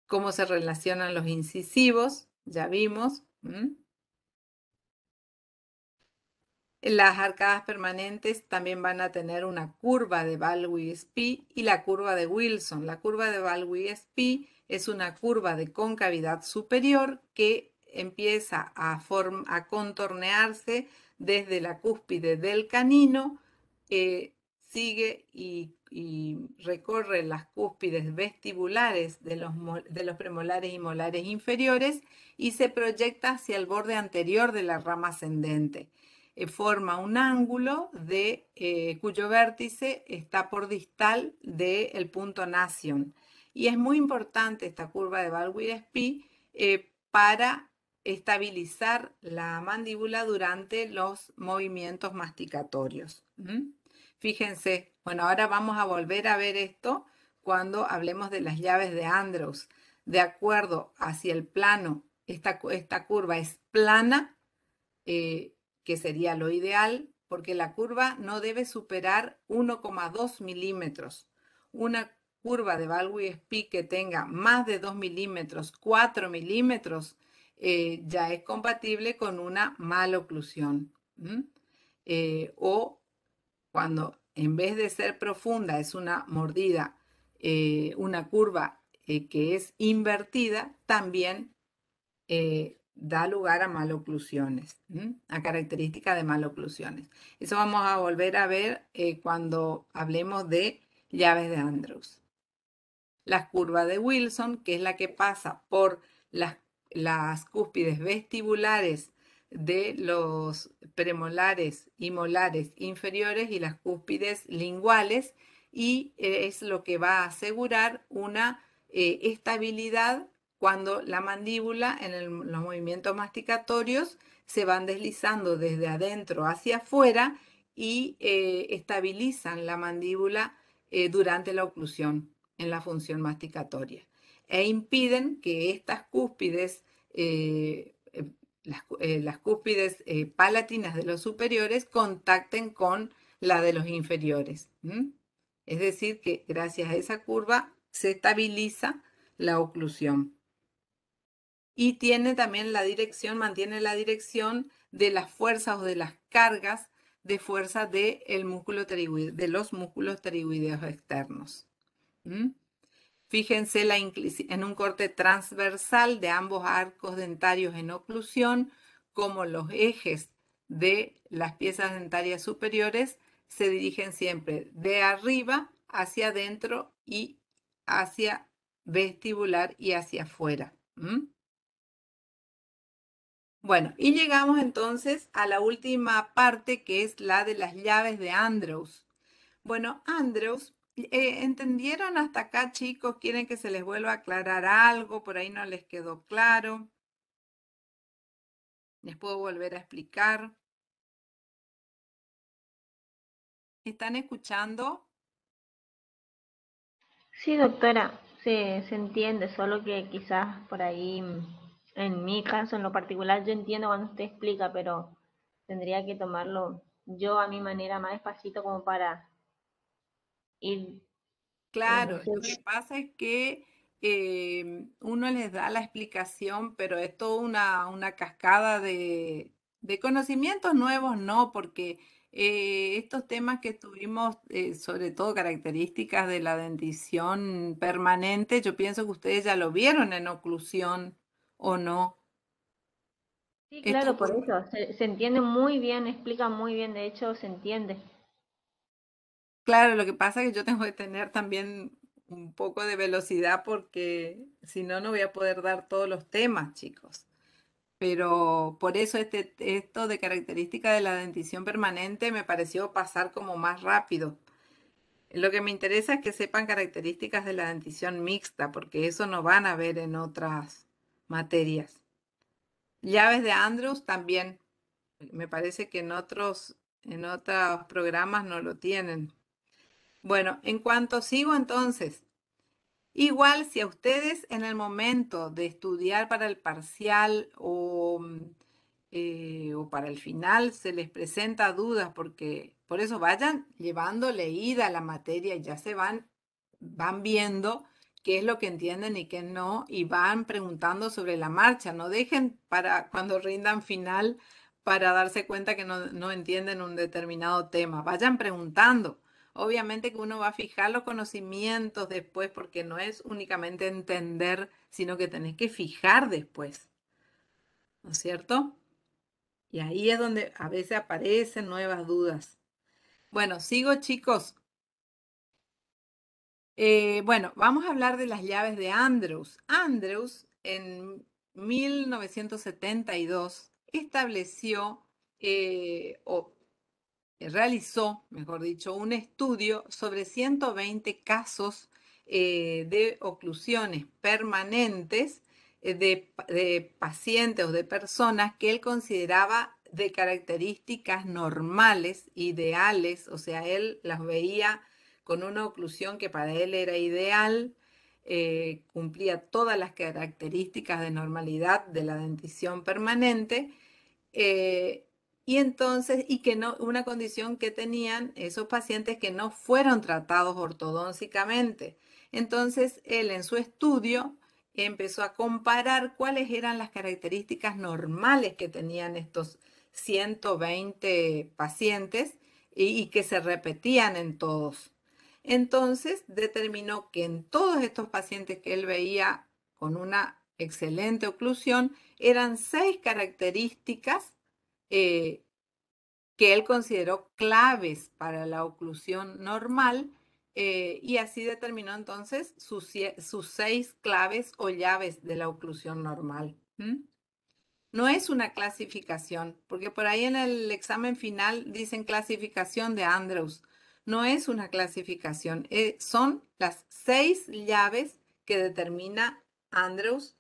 Cómo se relacionan los incisivos, ya vimos. Las arcadas permanentes también van a tener una curva de Baldwin-Spee y la curva de Wilson. La curva de Baldwin-Spee es una curva de concavidad superior que empieza a contornearse desde la cúspide del canino, sigue y recorre las cúspides vestibulares de los premolares y molares inferiores y se proyecta hacia el borde anterior de la rama ascendente. Forma un ángulo cuyo vértice está por distal del punto Nasion. Y es muy importante esta curva de Baldwin-Spee para estabilizar la mandíbula durante los movimientos masticatorios. Fíjense, bueno, ahora vamos a volver a ver esto cuando hablemos de las llaves de Andrews. De acuerdo hacia el plano, esta curva es plana, que sería lo ideal, porque la curva no debe superar 1,2 milímetros. Una curva de Baldwin-Spee que tenga más de 2 milímetros, 4 milímetros, ya es compatible con una maloclusión. O cuando en vez de ser profunda es una mordida, una curva que es invertida, también da lugar a maloclusiones, a características de maloclusiones. Eso vamos a volver a ver cuando hablemos de llaves de Andrews. La curva de Wilson, que es la que pasa por las cúspides vestibulares de los premolares y molares inferiores y las cúspides linguales, y es lo que va a asegurar una estabilidad cuando la mandíbula en los movimientos masticatorios se van deslizando desde adentro hacia afuera y estabilizan la mandíbula durante la oclusión en la función masticatoria e impiden que estas cúspides, las cúspides palatinas de los superiores contacten con la de los inferiores. Es decir, que gracias a esa curva se estabiliza la oclusión. Y tiene también mantiene la dirección de las fuerzas o de las cargas de fuerza de los músculos pterigoideos externos. Fíjense en un corte transversal de ambos arcos dentarios en oclusión, como los ejes de las piezas dentarias superiores se dirigen siempre de arriba hacia adentro y hacia vestibular y hacia afuera. Bueno, y llegamos entonces a la última parte, que es la de las llaves de Andrews. Bueno, Andrews, ¿entendieron hasta acá, chicos? ¿Quieren que se les vuelva a aclarar algo? Por ahí no les quedó claro. Les puedo volver a explicar. ¿Están escuchando? Sí, doctora, se entiende, solo que quizás por ahí, en mi caso en lo particular, yo entiendo cuando usted explica, pero tendría que tomarlo yo a mi manera más despacito como para ir, Claro, no sé. lo que pasa es que uno les da la explicación, pero es toda una cascada de conocimientos nuevos, no, porque estos temas que tuvimos, sobre todo características de la dentición permanente, yo pienso que ustedes ya lo vieron en oclusión o no. Sí, Esto claro, por eso, se entiende muy bien, explica muy bien, de hecho se entiende. Claro, lo que pasa es que yo tengo que tener también un poco de velocidad porque si no, no voy a poder dar todos los temas, chicos. Pero por eso esto de característica de la dentición permanente me pareció pasar como más rápido. Lo que me interesa es que sepan características de la dentición mixta, porque eso no van a ver en otras materias. Llaves de Andrews también. Me parece que en otros programas no lo tienen. Bueno, en cuanto sigo entonces, igual si a ustedes en el momento de estudiar para el parcial o para el final se les presenta dudas, porque por eso vayan llevando leída la materia y ya van viendo qué es lo que entienden y qué no, y van preguntando sobre la marcha. No dejen para cuando rindan final para darse cuenta que no entienden un determinado tema. Vayan preguntando. Obviamente que uno va a fijar los conocimientos después porque no es únicamente entender, sino que tenés que fijar después, ¿no es cierto? Y ahí es donde a veces aparecen nuevas dudas. Bueno, sigo chicos. Bueno, vamos a hablar de las llaves de Andrews. Andrews en 1972 estableció o realizó, mejor dicho, un estudio sobre 120 casos de oclusiones permanentes de pacientes o de personas que él consideraba de características normales, ideales, o sea, él las veía con una oclusión que para él era ideal, cumplía todas las características de normalidad de la dentición permanente. Y entonces, y que no, una condición que tenían esos pacientes que no fueron tratados ortodóncicamente. Entonces, él en su estudio empezó a comparar cuáles eran las características normales que tenían estos 120 pacientes y que se repetían en todos. Entonces, determinó que en todos estos pacientes que él veía con una excelente oclusión, eran 6 características que él consideró claves para la oclusión normal y así determinó entonces sus 6 claves o llaves de la oclusión normal. No es una clasificación, porque por ahí en el examen final dicen clasificación de Andrews. No es una clasificación, son las 6 llaves que determina Andrews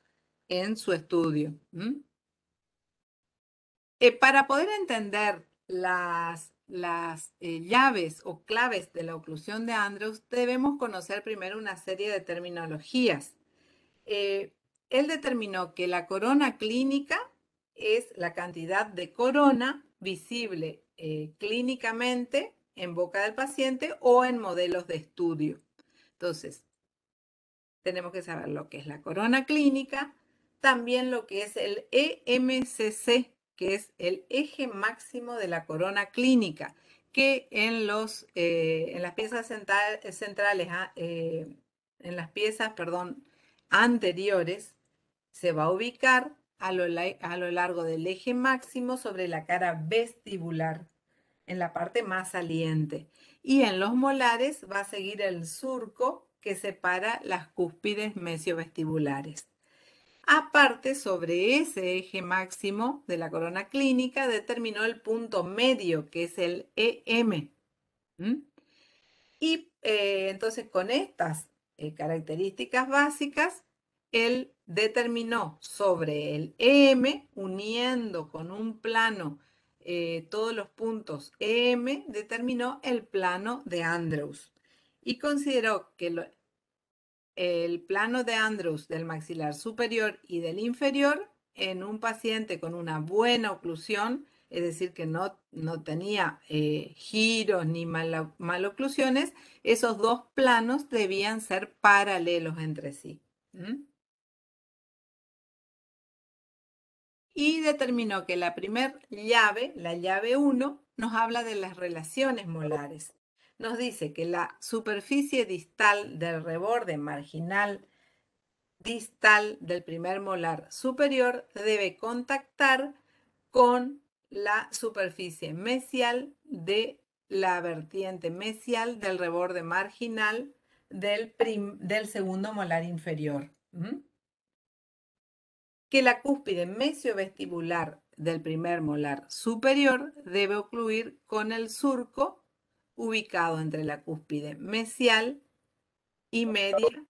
en su estudio. Para poder entender las llaves o claves de la oclusión de Andrews, debemos conocer primero una serie de terminologías. Él determinó que la corona clínica es la cantidad de corona visible clínicamente en boca del paciente o en modelos de estudio. Entonces, tenemos que saber lo que es la corona clínica, también lo que es el EMCC, que es el eje máximo de la corona clínica, que en las piezas centrales, en las piezas, perdón, anteriores, se va a ubicar a lo largo del eje máximo sobre la cara vestibular, en la parte más saliente. Y en los molares va a seguir el surco que separa las cúspides mesiovestibulares. Aparte, sobre ese eje máximo de la corona clínica determinó el punto medio, que es el EM. Y entonces con estas características básicas, él determinó sobre el EM, uniendo con un plano todos los puntos EM, determinó el plano de Andrews y consideró que el plano de Andrews del maxilar superior y del inferior en un paciente con una buena oclusión, es decir, que no tenía giros ni maloclusiones, esos dos planos debían ser paralelos entre sí. Y determinó que la primer llave, la llave 1, nos habla de las relaciones molares. Nos dice que la superficie distal del reborde marginal distal del primer molar superior debe contactar con la superficie mesial de la vertiente mesial del reborde marginal del segundo molar inferior. Que la cúspide mesiovestibular del primer molar superior debe ocluir con el surco ubicado entre la cúspide mesial y media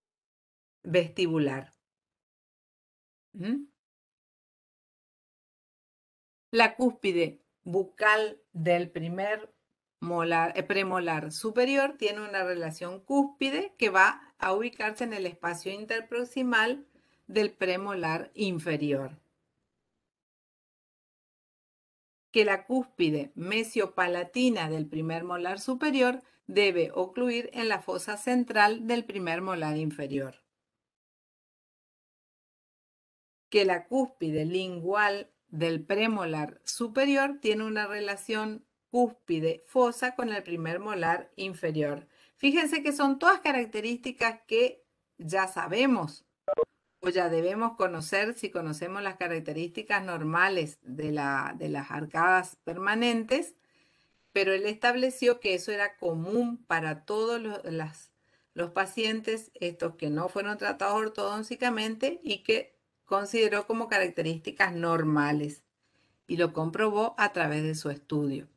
vestibular. La cúspide bucal del primer premolar superior tiene una relación cúspide que va a ubicarse en el espacio interproximal del premolar inferior. Que la cúspide mesiopalatina del primer molar superior debe ocluir en la fosa central del primer molar inferior. Que la cúspide lingual del premolar superior tiene una relación cúspide-fosa con el primer molar inferior. Fíjense que son todas características que ya sabemos o ya debemos conocer si conocemos las características normales de las arcadas permanentes, pero él estableció que eso era común para todos los pacientes, estos que no fueron tratados ortodónticamente y que consideró como características normales y lo comprobó a través de su estudio.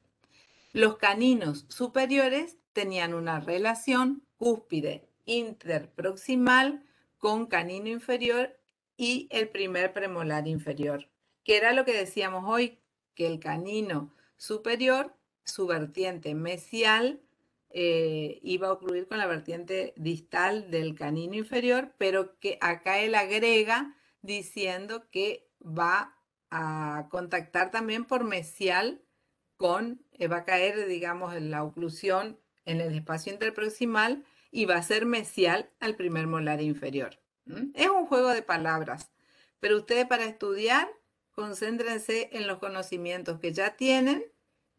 Los caninos superiores tenían una relación cúspide interproximal con canino inferior y el primer premolar inferior, que era lo que decíamos hoy, que el canino superior, su vertiente mesial, iba a ocluir con la vertiente distal del canino inferior, pero que acá él agrega diciendo que va a contactar también por mesial va a caer, digamos, en la oclusión en el espacio interproximal y va a ser mesial al primer molar inferior. Es un juego de palabras, pero ustedes para estudiar, concéntrense en los conocimientos que ya tienen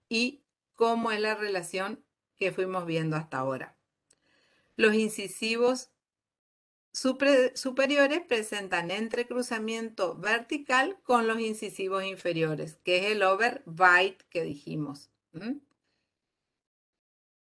y cómo es la relación que fuimos viendo hasta ahora. Los incisivos superiores presentan entrecruzamiento vertical con los incisivos inferiores, que es el overbite que dijimos.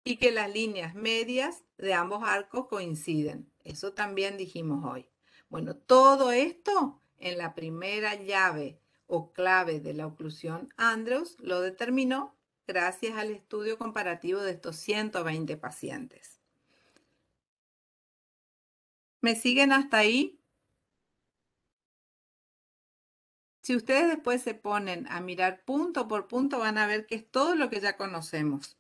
Y que las líneas medias de ambos arcos coinciden. Eso también dijimos hoy. Bueno, todo esto en la primera llave o clave de la oclusión Andrews lo determinó gracias al estudio comparativo de estos 120 pacientes. ¿Me siguen hasta ahí? Si ustedes después se ponen a mirar punto por punto, van a ver que es todo lo que ya conocemos.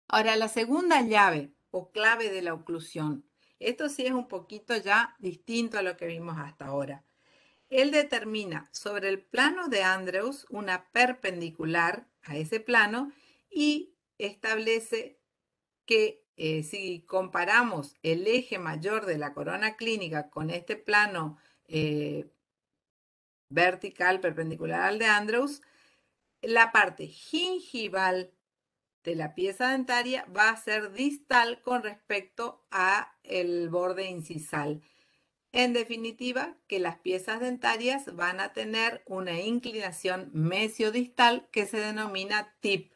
Ahora, la segunda llave o clave de la oclusión. Esto sí es un poquito ya distinto a lo que vimos hasta ahora. Él determina sobre el plano de Andrews una perpendicular a ese plano y establece que si comparamos el eje mayor de la corona clínica con este plano vertical perpendicular al de Andrews, la parte gingival de la pieza dentaria va a ser distal con respecto a el borde incisal. En definitiva, que las piezas dentarias van a tener una inclinación mesiodistal que se denomina tip.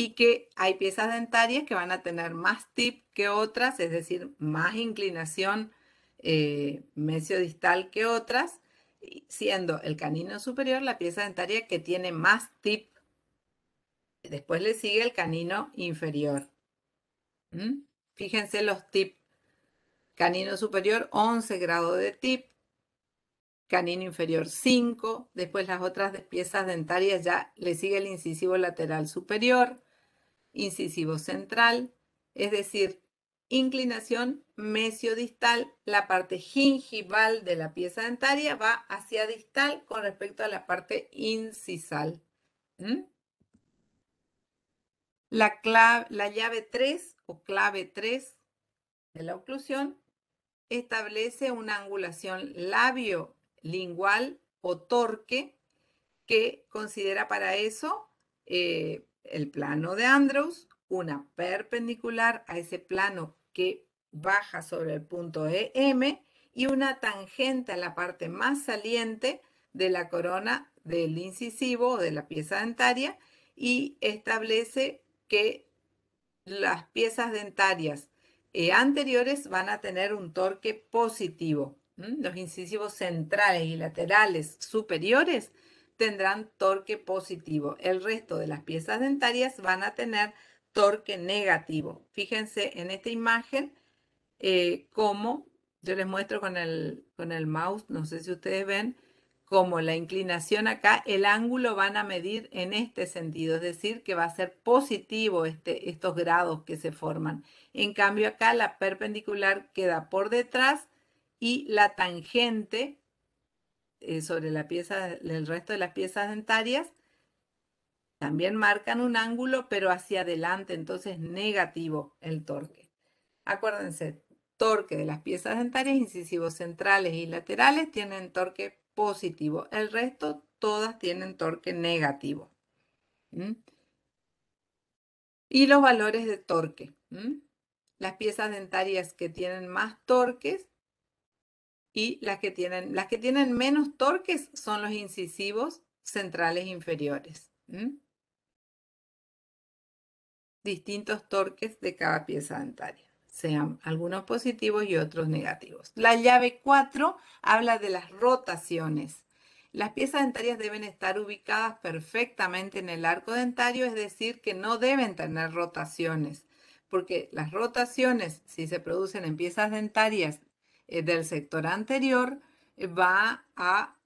Y que hay piezas dentarias que van a tener más tip que otras, es decir, más inclinación mesiodistal que otras, siendo el canino superior la pieza dentaria que tiene más tip. Después le sigue el canino inferior. Fíjense los tips Canino superior 11 grados de tip, canino inferior 5, después las otras piezas dentarias ya le sigue el incisivo lateral superior, incisivo central, es decir, inclinación mesiodistal, la parte gingival de la pieza dentaria va hacia distal con respecto a la parte incisal. La llave 3 o clave 3 de la oclusión establece una angulación labio-lingual o torque que considera para eso el plano de Andrews, una perpendicular a ese plano que baja sobre el punto EM y una tangente a la parte más saliente de la corona del incisivo o de la pieza dentaria y establece que las piezas dentarias anteriores van a tener un torque positivo. Los incisivos centrales y laterales superiores tendrán torque positivo. El resto de las piezas dentarias van a tener torque negativo. Fíjense en esta imagen cómo yo les muestro con el mouse, no sé si ustedes ven, como la inclinación acá, el ángulo van a medir en este sentido, es decir, que va a ser positivo estos grados que se forman. En cambio acá la perpendicular queda por detrás y la tangente sobre la pieza, el resto de las piezas dentarias también marcan un ángulo, pero hacia adelante, entonces negativo el torque. Acuérdense, torque de las piezas dentarias, incisivos centrales y laterales tienen torque positivo. El resto, todas tienen torque negativo. Y los valores de torque. Las piezas dentarias que tienen más torques y las que tienen menos torques son los incisivos centrales inferiores. Distintos torques de cada pieza dentaria, sean algunos positivos y otros negativos. La llave 4 habla de las rotaciones. Las piezas dentarias deben estar ubicadas perfectamente en el arco dentario, es decir, que no deben tener rotaciones, porque las rotaciones, si se producen en piezas dentarias del sector anterior, va a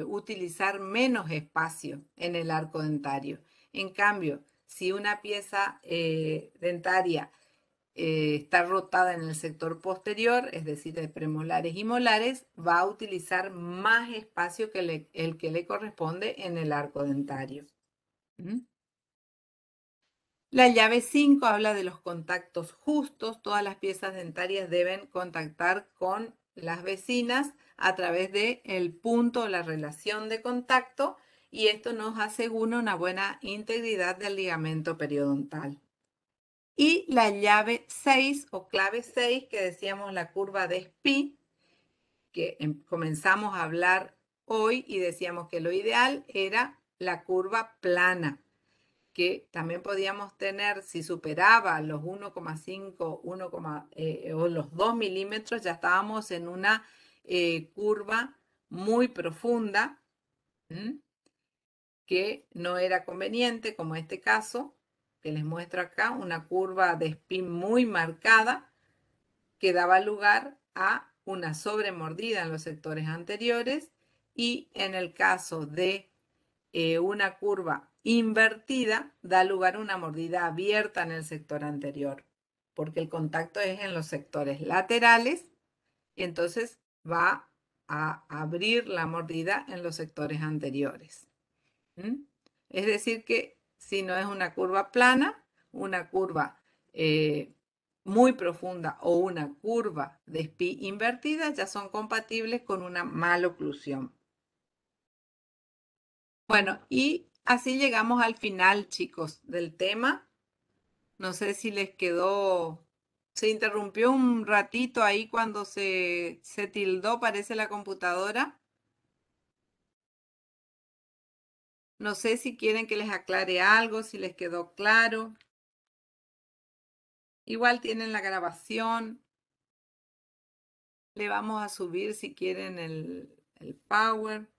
utilizar menos espacio en el arco dentario. En cambio, si una pieza dentaria está rotada en el sector posterior, es decir, de premolares y molares, va a utilizar más espacio que el que le corresponde en el arco dentario. La llave 5 habla de los contactos justos. Todas las piezas dentarias deben contactar con las vecinas a través del punto o la relación de contacto y esto nos asegura una buena integridad del ligamento periodontal. Y la llave 6 o clave 6, que decíamos la curva de Spee, que comenzamos a hablar hoy y decíamos que lo ideal era la curva plana, que también podíamos tener, si superaba los 1,5 o los 2 milímetros, ya estábamos en una curva muy profunda, que no era conveniente, como este caso, que les muestro acá, una curva de Spee muy marcada, que daba lugar a una sobremordida en los sectores anteriores, y en el caso de una curva invertida, da lugar a una mordida abierta en el sector anterior, porque el contacto es en los sectores laterales, y entonces va a abrir la mordida en los sectores anteriores. Es decir que si no es una curva plana, una curva muy profunda o una curva de Spee invertida ya son compatibles con una maloclusión. Bueno, y así llegamos al final, chicos, del tema. No sé si les quedó, se interrumpió un ratito ahí cuando se tildó, parece, la computadora. No sé si quieren que les aclare algo, si les quedó claro. Igual tienen la grabación. Le vamos a subir si quieren el Power.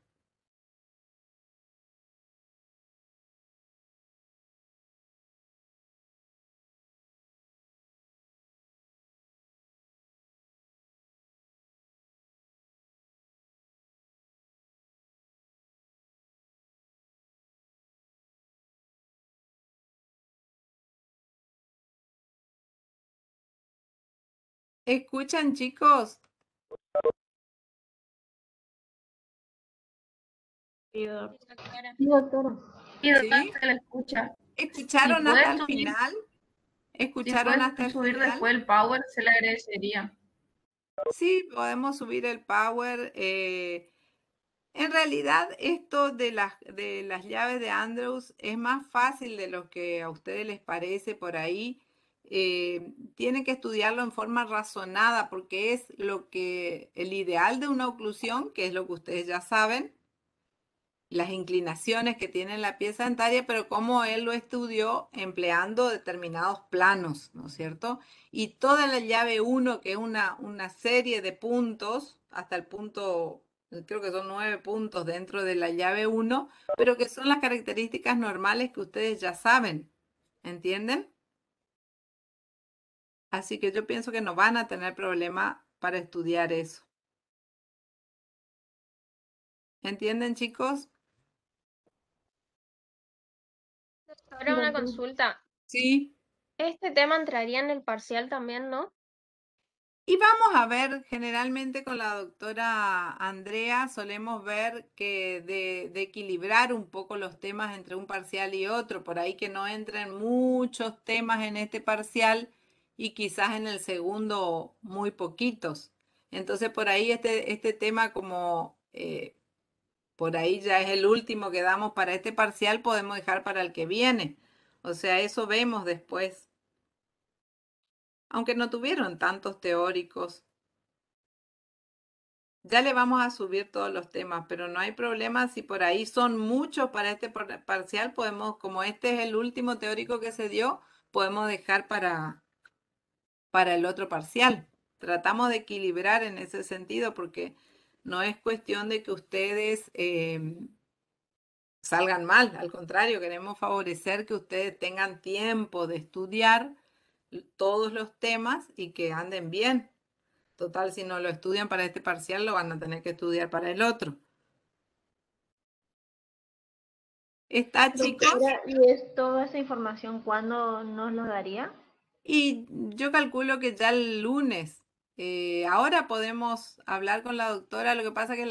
¿Escuchan, chicos? Sí, doc. Doctora. Sí, doctora. Sí, doctora, ¿Sí? se la escucha. Si ¿Escucharon hasta el puede subir, final? si ¿Escucharon puede hasta el subir final? después el power, se le agradecería. Sí, podemos subir el power. En realidad, esto de las llaves de Andrews es más fácil de lo que a ustedes les parece por ahí. Tienen que estudiarlo en forma razonada porque es el ideal de una oclusión, que es lo que ustedes ya saben, las inclinaciones que tiene la pieza dentaria, pero como él lo estudió empleando determinados planos, ¿no es cierto? Y toda la llave 1, que es una serie de puntos, hasta el punto, creo que son 9 puntos dentro de la llave 1, pero que son las características normales que ustedes ya saben, ¿entienden? Así que yo pienso que no van a tener problema para estudiar eso. ¿Entienden, chicos? Doctora, una consulta. Sí. Este tema entraría en el parcial también, ¿no? Y vamos a ver, generalmente con la doctora Andrea solemos ver que de equilibrar un poco los temas entre un parcial y otro, por ahí que no entren muchos temas en este parcial y quizás en el segundo muy poquitos. Entonces por ahí este tema como por ahí ya es el último que damos para este parcial, podemos dejar para el que viene. O sea, eso vemos después. Aunque no tuvieron tantos teóricos. Ya le vamos a subir todos los temas, pero no hay problema si por ahí son muchos para este parcial, podemos, como este es el último teórico que se dio, podemos dejar para el otro parcial. Tratamos de equilibrar en ese sentido porque no es cuestión de que ustedes salgan mal, al contrario, queremos favorecer que ustedes tengan tiempo de estudiar todos los temas y que anden bien. Total, si no lo estudian para este parcial, lo van a tener que estudiar para el otro. ¿Está, chicos? Doctora, ¿y es toda esa información cuándo nos lo daría? Y yo calculo que ya el lunes. Ahora podemos hablar con la doctora. Lo que pasa es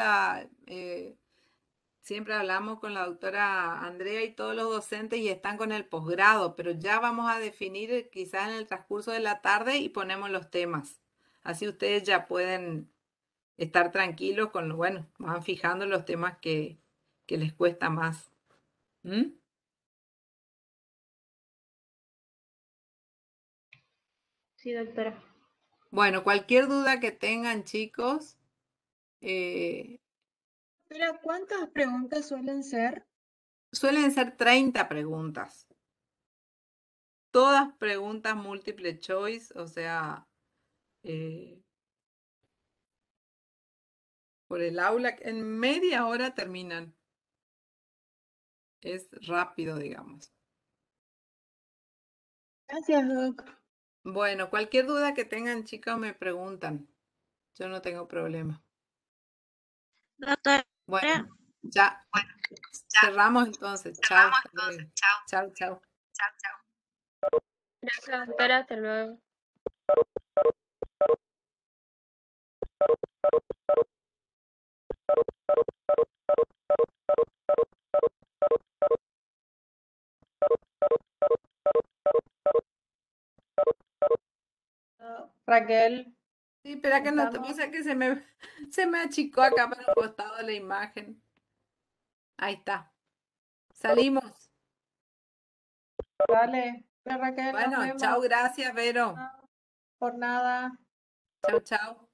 que siempre hablamos con la doctora Andrea y todos los docentes y están con el posgrado, pero ya vamos a definir quizás en el transcurso de la tarde y ponemos los temas. Así ustedes ya pueden estar tranquilos bueno, van fijando los temas que les cuesta más. ¿Mm? Sí, doctora. Bueno, cualquier duda que tengan, chicos, eh, Pero ¿cuántas preguntas suelen ser? suelen ser 30 preguntas. Todas preguntas múltiple choice, o sea, eh, por el aula, en media hora terminan. Es rápido, digamos. Gracias, Doc. Bueno, cualquier duda que tengan, chicos, me preguntan. Yo no tengo problema. Doctora, Bueno, ya cerramos entonces. Chao, hasta luego. Chao, chao. Gracias, doctora, hasta luego. Raquel, Sí, espera que no te estamos. pasa que se me achicó acá para el costado de la imagen. Ahí está. Salimos. Dale, Raquel, nos Bueno, chao, vemos. gracias, Vero. Por nada. Chao, chao.